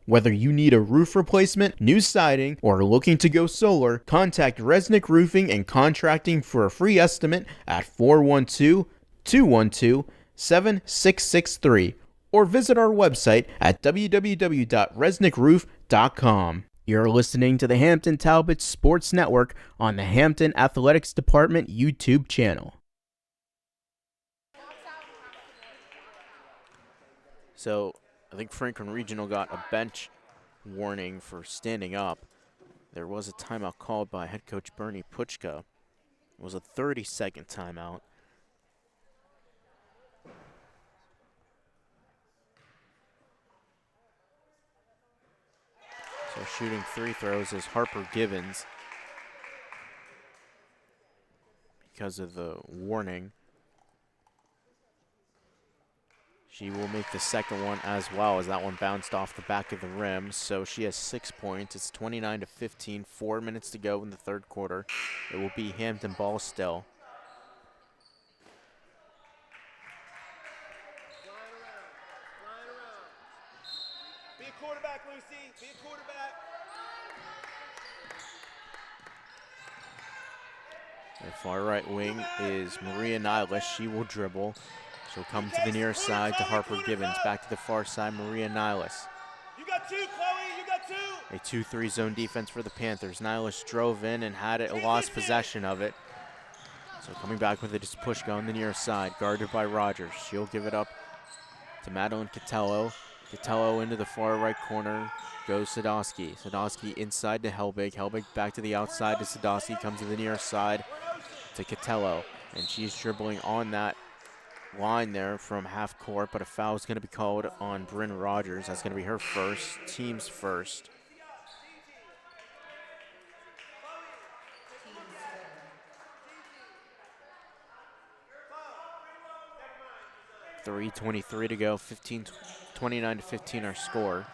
Whether you need a roof replacement, new siding, or are looking to go solar, contact Resnick Roofing and Contracting for a free estimate at 412-212-7663 or visit our website at www.resnickroof.com. You're listening to the Hampton Talbots Sports Network on the Hampton Athletics Department YouTube channel. So, I think Franklin Regional got a bench warning for standing up. There was a timeout called by head coach Bernie Puchka. It was a 30-second timeout. So shooting free throws is Harper Gibbons because of the warning. She will make the second one as well as that one bounced off the back of the rim. So she has 6 points. It's 29-15, 4 minutes to go in the third quarter. It will be Hampton ball still. Be a quarterback, Lucy. Be a quarterback. The far right wing is Maria Niles. She will dribble. She'll come to the near side to Harper Gibbons. Back to the far side, Maria Niles. You got 2, Chloe. You got 2. A 2-3 zone defense for the Panthers. Niles drove in and had it, lost possession of it. So coming back with it is Pushka on the near side, guarded by Rogers. She'll give it up to Madeline Catello. Catello into the far right corner. Goes Sadowski. Sadowski inside to Helbig. Helbig back to the outside to Sadowski. Comes to the near side to Catello. And she's dribbling on that line there from half court, but a foul is going to be called on Bryn Rogers. That's going to be her first, team's first. .3:23 to go, 29-15 our score.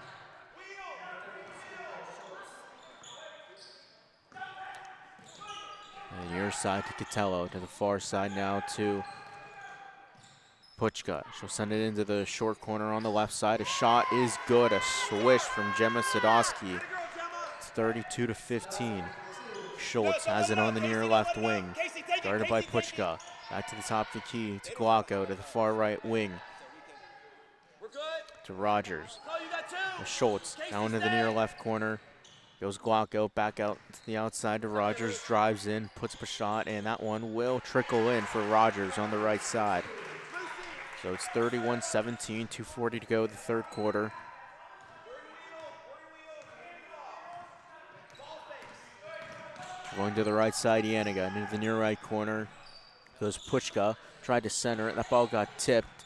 And near side to Catello, to the far side now to Puchka. She'll send it into the short corner on the left side. A shot is good. A swish from Gemma Sadowski. It's 32-15. Schultz has it on the near left wing. Guarded by Puchka. Back to the top of the key to Glocko to the far right wing. To Rogers. Schultz down to the near left corner. Goes Glocko back out to the outside to Rogers. Drives in, puts up a shot, and that one will trickle in for Rogers on the right side. So it's 31-17, 2:40 to go the third quarter. Going to the right side, Yaniga into the near right corner. Goes Puchka, tried to center it. That ball got tipped.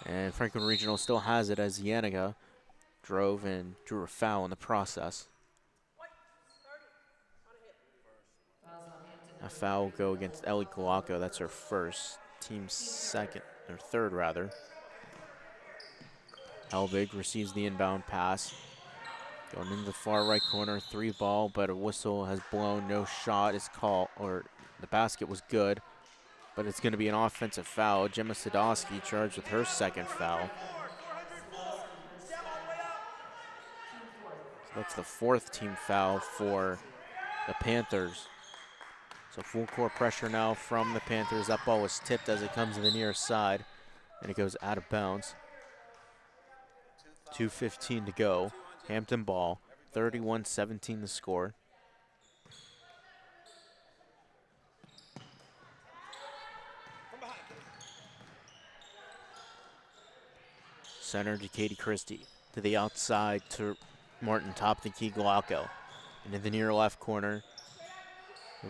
And Franklin Regional still has it as Yaniga drove and drew a foul in the process. A foul will go against Ellie Glocko. That's her first. Team's second, or third rather. Helbig receives the inbound pass. Going into the far right corner, 3 ball, but a whistle has blown. No shot is called, or the basket was good, but it's going to be an offensive foul. Gemma Sadowski charged with her second foul. So that's the 4th team foul for the Panthers. So full court pressure now from the Panthers. That ball was tipped as it comes to the near side, and it goes out of bounds. 2:15 to go. Hampton ball, 31-17 the score. Center to Katie Christie. To the outside to Martin, top of the key, Glauco. Into the near left corner,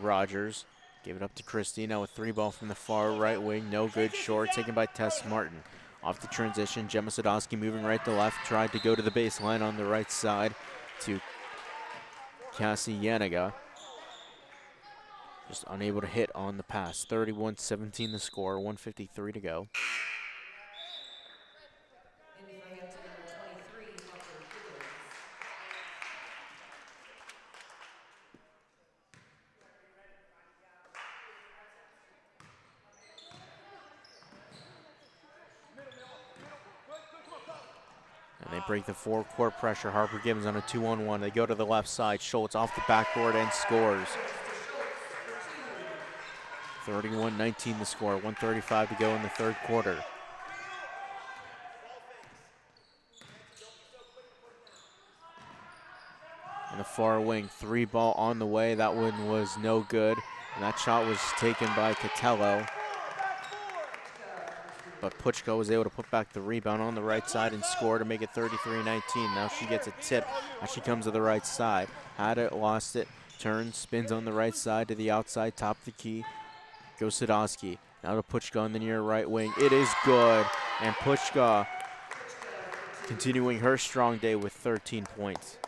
Rogers. Gave it up to Christie. Now a 3-ball from the far right wing. No good. Short. Taken by Tess Martin. Off the transition. Gemma Sadowski moving right to left. Tried to go to the baseline on the right side to Cassie Yanega. Just unable to hit on the pass. 31-17 the score. 1:53 to go. And they break the four-court pressure. Harper Gibbons on a 2-on-1. They go to the left side. Schultz off the backboard and scores. 31-19 the score. 1:35 to go in the third quarter. In the far wing, 3-ball on the way. That one was no good. And that shot was taken by Catello. But Puchko was able to put back the rebound on the right side and score to make it 33-19. Now she gets a tip as she comes to the right side. Had it, lost it, turns, spins on the right side to the outside, top of the key. Goes Sadowski. Now to Puchka on the near right wing. It is good. And Puchka continuing her strong day with 13 points.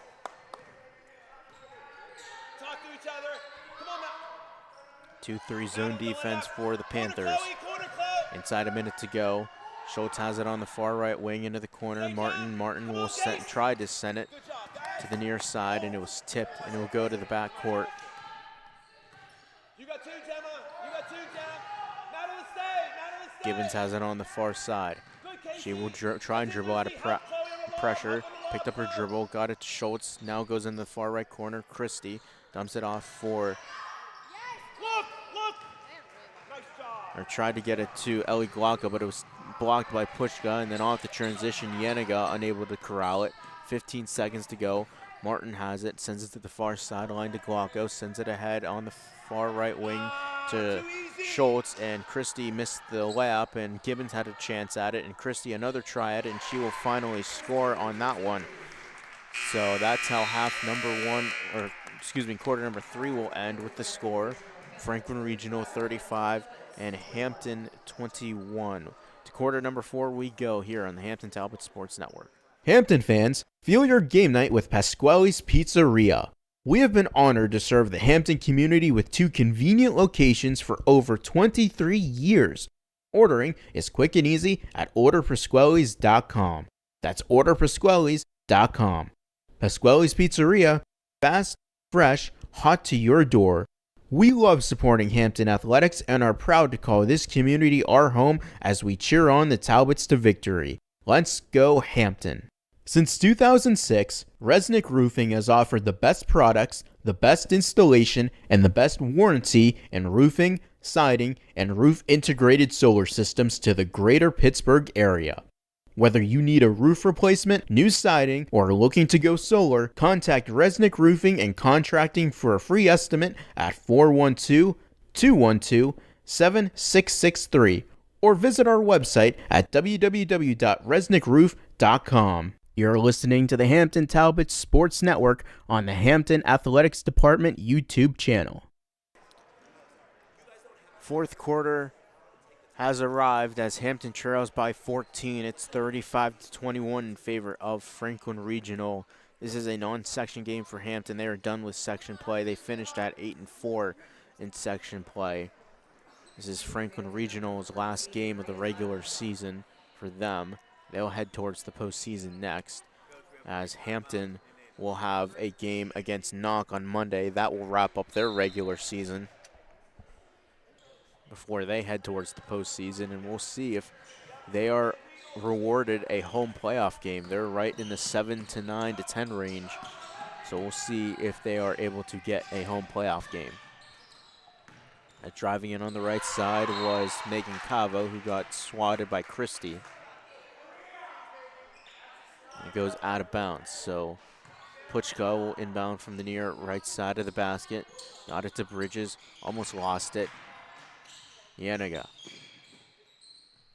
Talk to each other. Come on now. 2-3 zone defense for the Panthers. Inside a minute to go. Schultz has it on the far right wing into the corner. Martin will try to send it to the near side, and it was tipped, and it will go to the back court. You got two, Gemma. You got two, Gemma. Madeline, stay. Gibbons has it on the far side. She will try and dribble out of pressure. Picked up her dribble, got it to Schultz. Now goes in the far right corner. Christie dumps it off for, or tried to get it to Ellie Glauco, but it was blocked by Puchka, and then off the transition, Yanega unable to corral it. 15 seconds to go. Martin has it, sends it to the far sideline to Glauco, sends it ahead on the far right wing to Schultz, and Christie missed the layup, and Gibbons had a chance at it, and Christie another try at it, and she will finally score on that one. So that's how quarter number 3 will end with the score. Franklin Regional 35 and Hampton 21. To quarter number 4 we go here on the Hampton Talbots Sports Network. Hampton fans, feel your game night with Pasquale's Pizzeria. We have been honored to serve the Hampton community with 2 convenient locations for over 23 years. Ordering is quick and easy at orderpasquales.com. That's orderpasquales.com. Pasquale's Pizzeria, fast, fresh, hot to your door. We love supporting Hampton athletics and are proud to call this community our home as we cheer on the Talbots to victory. Let's go Hampton. Since 2006, Resnick Roofing has offered the best products, the best installation, and the best warranty in roofing, siding, and roof integrated solar systems to the greater Pittsburgh area. Whether you need a roof replacement, new siding, or are looking to go solar, contact Resnick Roofing and Contracting for a free estimate at 412-212-7663 or visit our website at www.resnickroof.com. You're listening to the Hampton Talbots Sports Network on the Hampton Athletics Department YouTube channel. Fourth quarter has arrived as Hampton trails by 14. It's 35-21 in favor of Franklin Regional. This is a non-section game for Hampton. They are done with section play. They finished at 8-4 in section play. This is Franklin Regional's last game of the regular season for them. They'll head towards the postseason next, as Hampton will have a game against Knock on Monday. That will wrap up their regular season before they head towards the postseason, and we'll see if they are rewarded a home playoff game. They're right in the 7 to 9 to 10 range, so we'll see if they are able to get a home playoff game. Driving in on the right side was Megan Cavo, who got swatted by Christie. It goes out of bounds, so Puchka will inbound from the near right side of the basket. Got it to Bridges, almost lost it. Yanega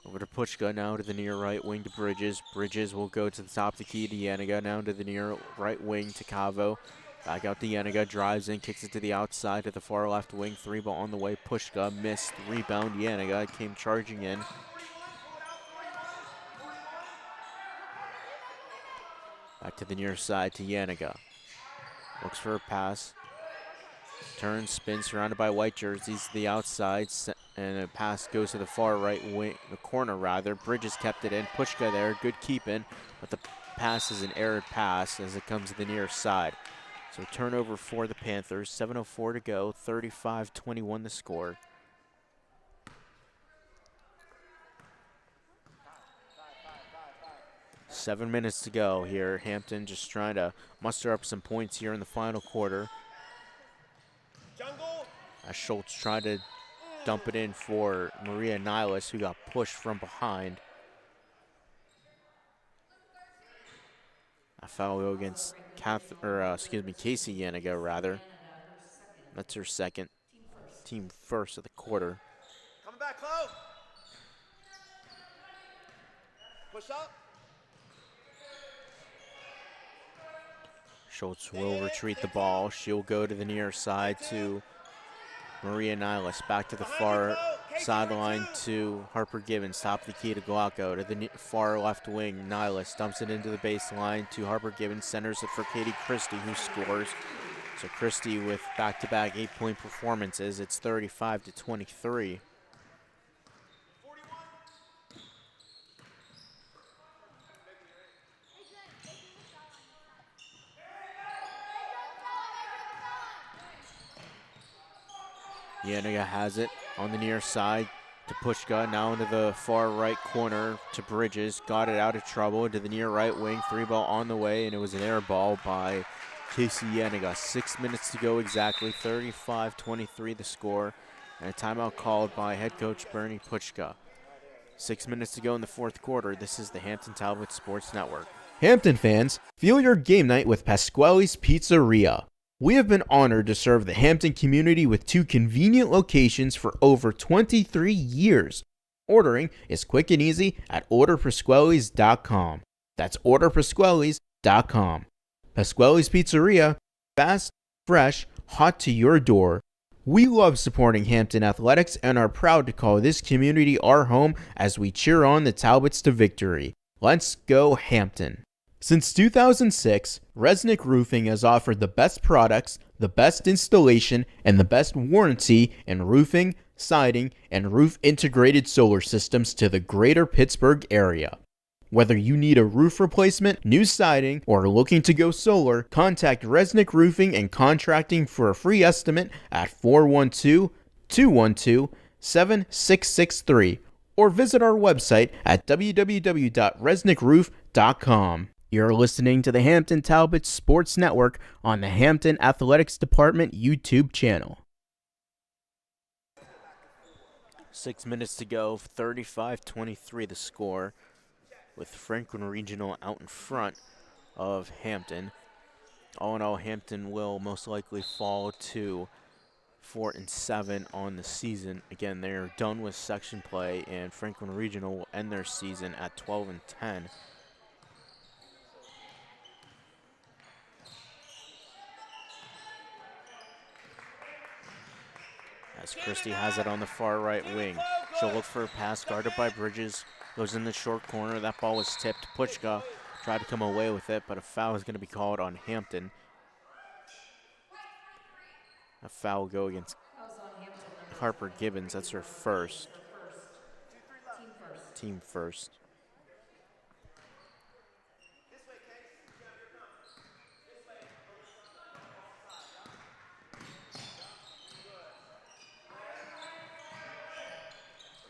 Over to Pushka, now to the near right wing to Bridges. Bridges will go to the top of the key to Yaniga, now to the near right wing to Cavo. Back out to Yaniga, drives in, kicks it to the outside to the far left wing. 3-ball on the way, Pushka missed, rebound, Yaniga came charging in. Back to the near side to Yaniga. Looks for a pass. Turns, spins, surrounded by white jerseys to the outside, and a pass goes to the far right wing, the corner rather. Bridges kept it in, Pushka there, good keep in, but the pass is an errant pass as it comes to the near side. So turnover for the Panthers, 7:04 to go, 35-21 the score. Seven minutes to go here. Hampton just trying to muster up some points here in the final quarter. As Schultz tried to dump it in for Maria Niles, who got pushed from behind. A foul will go against Casey Yaniga, rather. That's her second. Team first of the quarter. Coming back close. Push up. Schultz will retreat the ball. She'll go to the near side to Maria Niles. Back to the far sideline to Harper Gibbons. Top of the key to Glauco. To the far left wing, Niles dumps it into the baseline to Harper Gibbons. Centers it for Katie Christie, who scores. So Christie with back-to-back 8-point performances. It's 35-23. Yaniga has it on the near side to Pushka, now into the far right corner to Bridges. Got it out of trouble into the near right wing. 3-ball on the way, and it was an air ball by Casey Yaniga. 6 minutes to go exactly, 35-23 the score, and a timeout called by head coach Bernie Pushka. 6 minutes to go in the fourth quarter. This is the Hampton Talbots Sports Network. Hampton fans, feel your game night with Pasquale's Pizzeria. We have been honored to serve the Hampton community with 2 convenient locations for over 23 years. Ordering is quick and easy at orderpasquales.com. That's orderpasquales.com. Pasquale's Pizzeria, fast, fresh, hot to your door. We love supporting Hampton athletics and are proud to call this community our home as we cheer on the Talbots to victory. Let's go Hampton. Since 2006, Resnick Roofing has offered the best products, the best installation, and the best warranty in roofing, siding, and roof integrated solar systems to the greater Pittsburgh area. Whether you need a roof replacement, new siding, or are looking to go solar, contact Resnick Roofing and Contracting for a free estimate at 412-212-7663 or visit our website at www.resnickroof.com. You're listening to the Hampton Talbots Sports Network on the Hampton Athletics Department YouTube channel. 6 minutes to go, 35-23 the score, with Franklin Regional out in front of Hampton. All in all, Hampton will most likely fall to 4-7 on the season. Again, they're done with section play, and Franklin Regional will end their season at 12-10. As Christie has it on the far right wing. She'll look for a pass guarded by Bridges. Goes in the short corner. That ball was tipped. Puchka tried to come away with it, but a foul is going to be called on Hampton. A foul will go against Harper Gibbons. That's her first. Team first.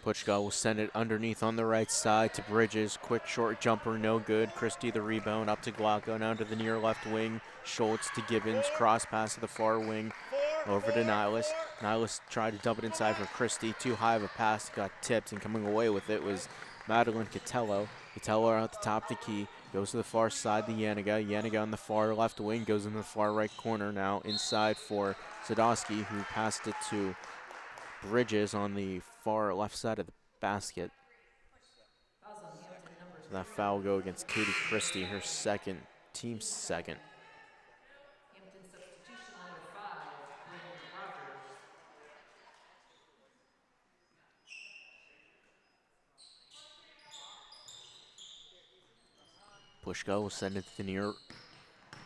Puchka will send it underneath on the right side to Bridges. Quick short jumper, no good. Christie the rebound up to Glauco. Now to the near left wing. Schultz to Gibbons. Cross pass to the far wing. Over to Niles. Niles tried to dump it inside for Christie. Too high of a pass. Got tipped, and coming away with it was Madeline Catello. Catello out the top of the key. Goes to the far side to Yaniga. Yaniga on the far left wing. Goes in the far right corner now. Inside for Sadowski, who passed it to Bridges on the far left side of the basket. That foul will go against Katie Christie, her second, team's second. Pushka will send it to the near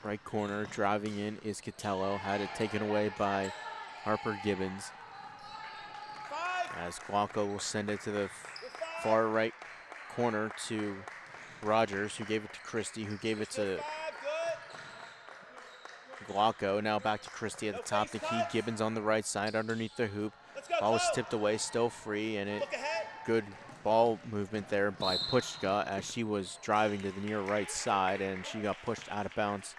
right corner. Driving in is Catello. Had it taken away by Harper Gibbons. As Glauco will send it to the far right corner to Rogers, who gave it to Christie, who gave it to Glauco. Now back to Christie at the top of the key. Gibbons on the right side underneath the hoop. Ball was tipped away, still free, and good ball movement there by Pushka as she was driving to the near right side, and she got pushed out of bounds.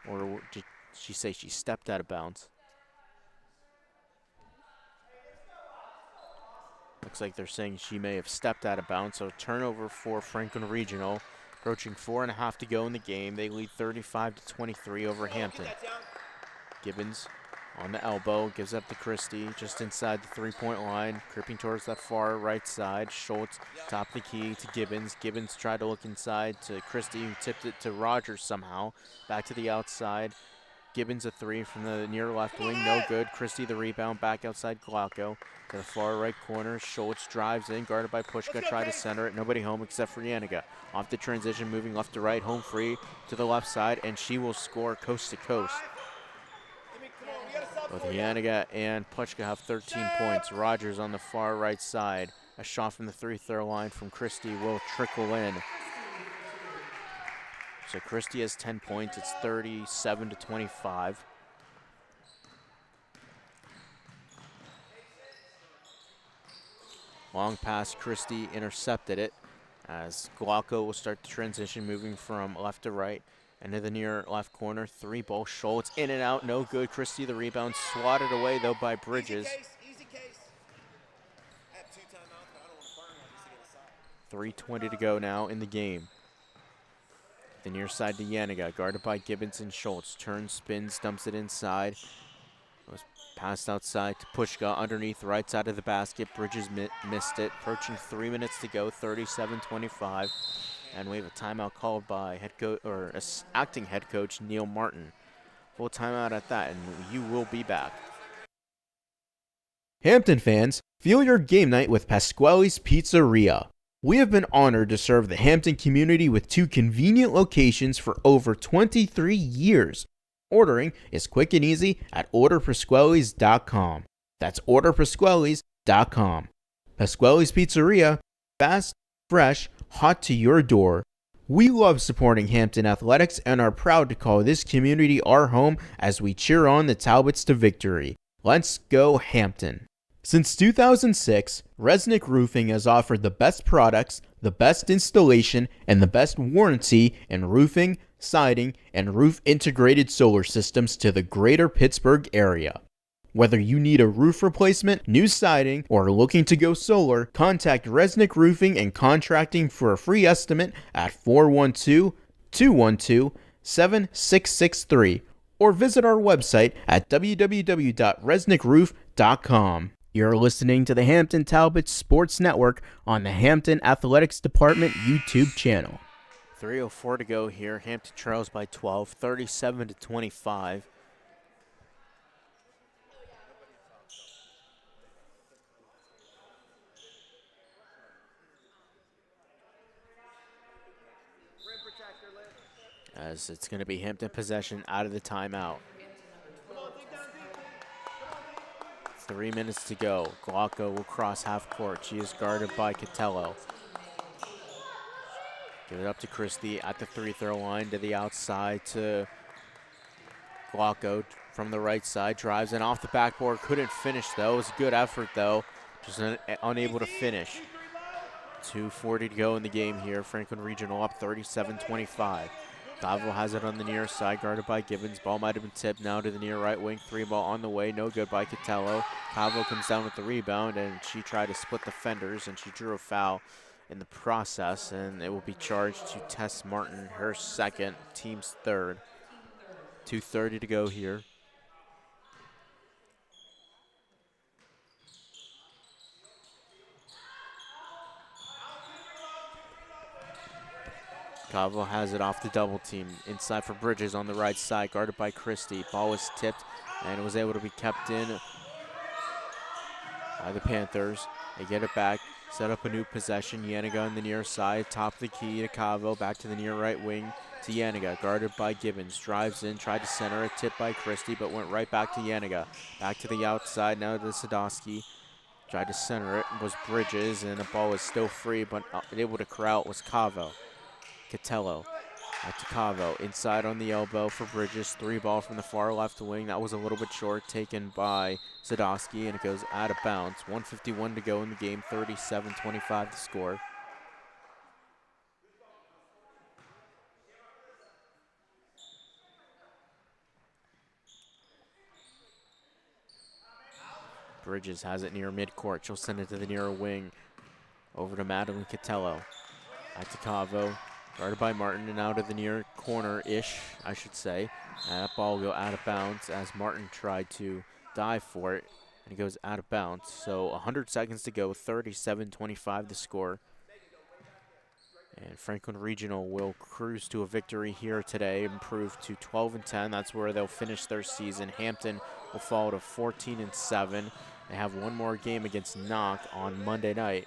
Or did she say she stepped out of bounds? Looks like they're saying she may have stepped out of bounds, so turnover for Franklin Regional. Approaching 4.5 to go in the game. They lead 35-23 over Hampton. Gibbons on the elbow, gives up to Christie, just inside the three-point line, creeping towards that far right side. Schultz, top of the key to Gibbons. Gibbons tried to look inside to Christie, who tipped it to Rogers somehow. Back to the outside. Gibbons a three from the near left wing, no good. Christie the rebound, back outside Glauco. To the far right corner, Schultz drives in, guarded by Pushka, try to center it. Nobody home except for Yanniga. Off the transition, moving left to right, home free to the left side, and she will score coast to coast. Both Yanniga and Pushka have 13 points. Rogers on the far right side. A shot from the three-throw line from Christie will trickle in. So Christie has 10 points. It's 37-25. Long pass, Christie intercepted it as Glauco will start the transition, moving from left to right. Into the near left corner, three ball. Schultz in and out, no good. Christie the rebound, swatted away though by Bridges. Easy case. I have 2 timeouts, but I don't want to burn one just to get a side. 3:20 to go now in the game. The near side to Yanniga, guarded by Gibbons and Schultz. Turns, spins, dumps it inside. Was passed outside to Pushka underneath right side of the basket. Bridges missed it. Approaching 3 minutes to go, 37-25. And we have a timeout called by acting head coach Neil Martin. Full timeout at that, and you will be back. Hampton fans, feel your game night with Pasquale's Pizzeria. We have been honored to serve the Hampton community with 2 convenient locations for over 23 years. Ordering is quick and easy at orderpasquales.com. That's orderpasquales.com. Pasquale's Pizzeria, fast, fresh, hot to your door. We love supporting Hampton athletics and are proud to call this community our home as we cheer on the Talbots to victory. Let's go Hampton. Since 2006, Resnick Roofing has offered the best products, the best installation, and the best warranty in roofing, siding, and roof integrated solar systems to the greater Pittsburgh area. Whether you need a roof replacement, new siding, or are looking to go solar, contact Resnick Roofing and Contracting for a free estimate at 412-212-7663 or visit our website at www.resnickroof.com. You're listening to the Hampton Talbots Sports Network on the Hampton Athletics Department YouTube channel. 3:04 to go here. Hampton trails by 12, 37-25. As it's going to be Hampton possession out of the timeout. 3 minutes to go. Glauco will cross half court. She is guarded by Catello. Give it up to Christie at the three-throw line to the outside to Glauco from the right side. Drives in off the backboard. Couldn't finish though. It was a good effort though. Just unable to finish. 2:40 to go in the game here. Franklin Regional up 37-25. Davil has it on the near side, guarded by Gibbons. Ball might have been tipped now to the near right wing. 3-ball on the way, no good by Catello. Davil comes down with the rebound, and she tried to split defenders, and she drew a foul in the process, and it will be charged to Tess Martin, her second, team's third. 2:30 to go here. Cavo has it off the double team. Inside for Bridges on the right side, guarded by Christie. Ball was tipped and was able to be kept in by the Panthers. They get it back, set up a new possession. Yanniga on the near side, top of the key to Cavo, back to the near right wing to Yanniga, guarded by Gibbons. Drives in, tried to center it, tipped by Christie, but went right back to Yanniga. Back to the outside, now to Sadowski. Tried to center it, was Bridges, and the ball was still free, but able to corral it was Cavo. Catello, back to Cavo, inside on the elbow for Bridges. 3-ball from the far left wing. That was a little bit short, taken by Sadowski, and it goes out of bounds. 1:51 to go in the game, 37-25 to score. Bridges has it near midcourt. She'll send it to the near wing. Over to Madeline Catello. Back to Cavo. Guarded by Martin and out of the near corner-ish, I should say. And that ball will go out of bounds as Martin tried to dive for it. And it goes out of bounds. So 100 seconds to go, 37-25 the score. And Franklin Regional will cruise to a victory here today, improve to 12-10. That's where they'll finish their season. Hampton will fall to 14-7. They have one more game against Knock on Monday night.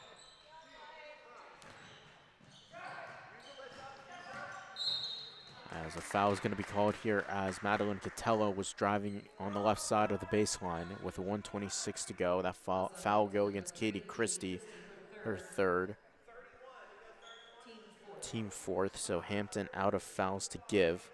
As a foul is going to be called here as Madeline Catello was driving on the left side of the baseline with 1:26 to go. That foul will go against Katie Christie, her third. Team fourth, so Hampton out of fouls to give.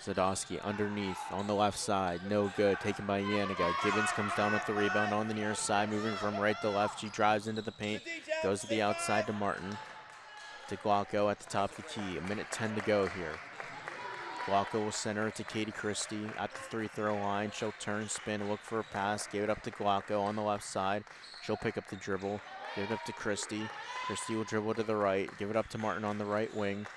Sadowski underneath on the left side, no good, taken by Yanniga. Gibbons comes down with the rebound on the near side, moving from right to left. She drives into the paint, goes to the outside to Martin. To Glauco at the top of the key, 1:10 to go here. Glauco will center it to Katie Christie at the free-throw line. She'll turn, spin, look for a pass, give it up to Glauco on the left side. She'll pick up the dribble, give it up to Christie. Christie will dribble to the right, give it up to Martin on the right wing.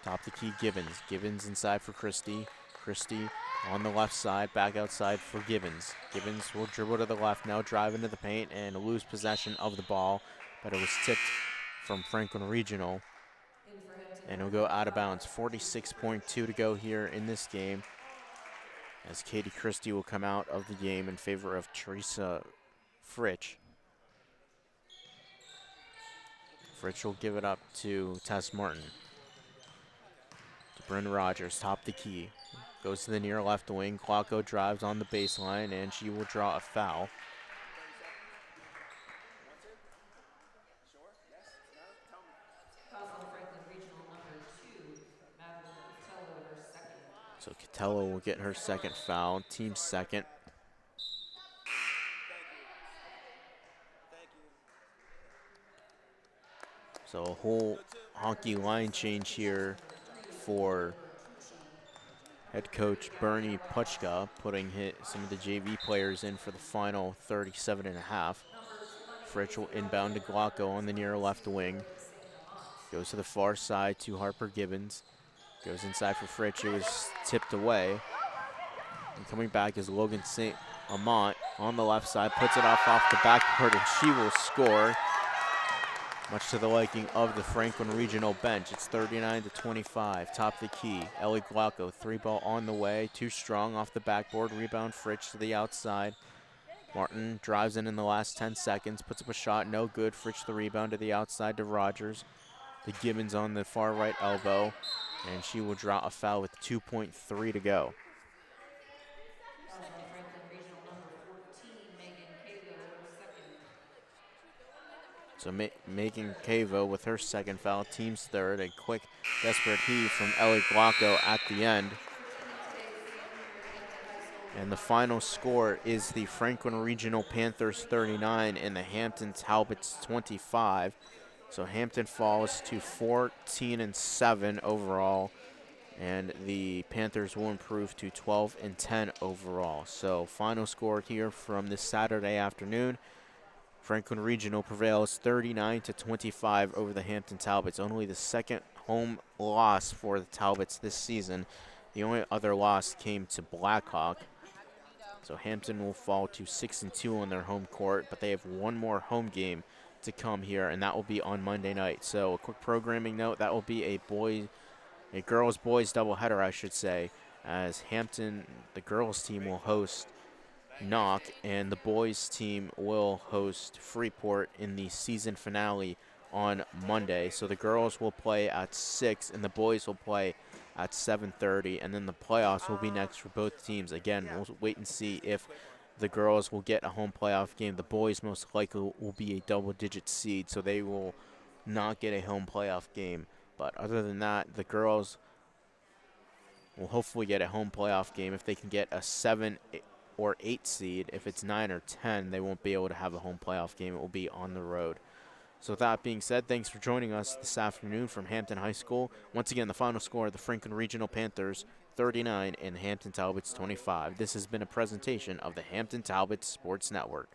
Top of the key, Gibbons. Gibbons inside for Christie. Christie on the left side, back outside for Gibbons. Gibbons will dribble to the left, now drive into the paint and lose possession of the ball, but it was tipped from Franklin Regional. And it'll go out of bounds. 46.2 to go here in this game, as Katie Christie will come out of the game in favor of Teresa Fritsch. Fritsch will give it up to Tess Martin. To Bryn Rogers, top the key. Goes to the near left wing. Glauco drives on the baseline, and she will draw a foul. So Catello will get her second foul, team second. So a whole honky line change here for head coach Bernie Puchka, putting some of the JV players in for the final 37.5. Fritsch will inbound to Glauco on the near left wing. Goes to the far side to Harper Gibbons. Goes inside for Fritsch. It was tipped away. And coming back is Logan St. Amant on the left side. Puts it off the backboard, and she will score. Much to the liking of the Franklin Regional bench. It's 39-25. Top of the key. Ellie Glauco, 3-ball on the way. Too strong off the backboard. Rebound Fritsch to the outside. Martin drives in the last 10 seconds. Puts up a shot. No good. Fritsch the rebound to the outside to Rogers. To Gibbons on the far right elbow. And she will draw a foul with 2.3 to go. So Megan Cavo with her second foul, team's third. A quick, desperate heave from Ellie Glauco at the end. And the final score is the Franklin Regional Panthers 39 and the Hampton Talbots 25. So Hampton falls to 14-7 overall, and the Panthers will improve to 12-10 overall. So final score here from this Saturday afternoon. Franklin Regional prevails 39-25 over the Hampton Talbots. Only the second home loss for the Talbots this season. The only other loss came to Blackhawk. So Hampton will fall to 6-2 on their home court, but they have one more home game to come here, and that will be on Monday night. So a quick programming note, that will be a girls-boys doubleheader, I should say, as Hampton, the girls team, will host Knock, and the boys team will host Freeport in the season finale on Monday. So the girls will play at 6 and the boys will play at 7:30, and then the playoffs will be next for both teams. Again, we'll wait and see if the girls will get a home playoff game. The boys most likely will be a double-digit seed, so they will not get a home playoff game. But other than that, the girls will hopefully get a home playoff game. If they can get a 7 or 8 seed, if it's 9 or 10, they won't be able to have a home playoff game. It will be on the road. So with that being said, thanks for joining us this afternoon from Hampton High School. Once again, the final score of the Franklin Regional Panthers 39 and Hampton Talbots 25. This has been a presentation of the Hampton Talbots Sports Network.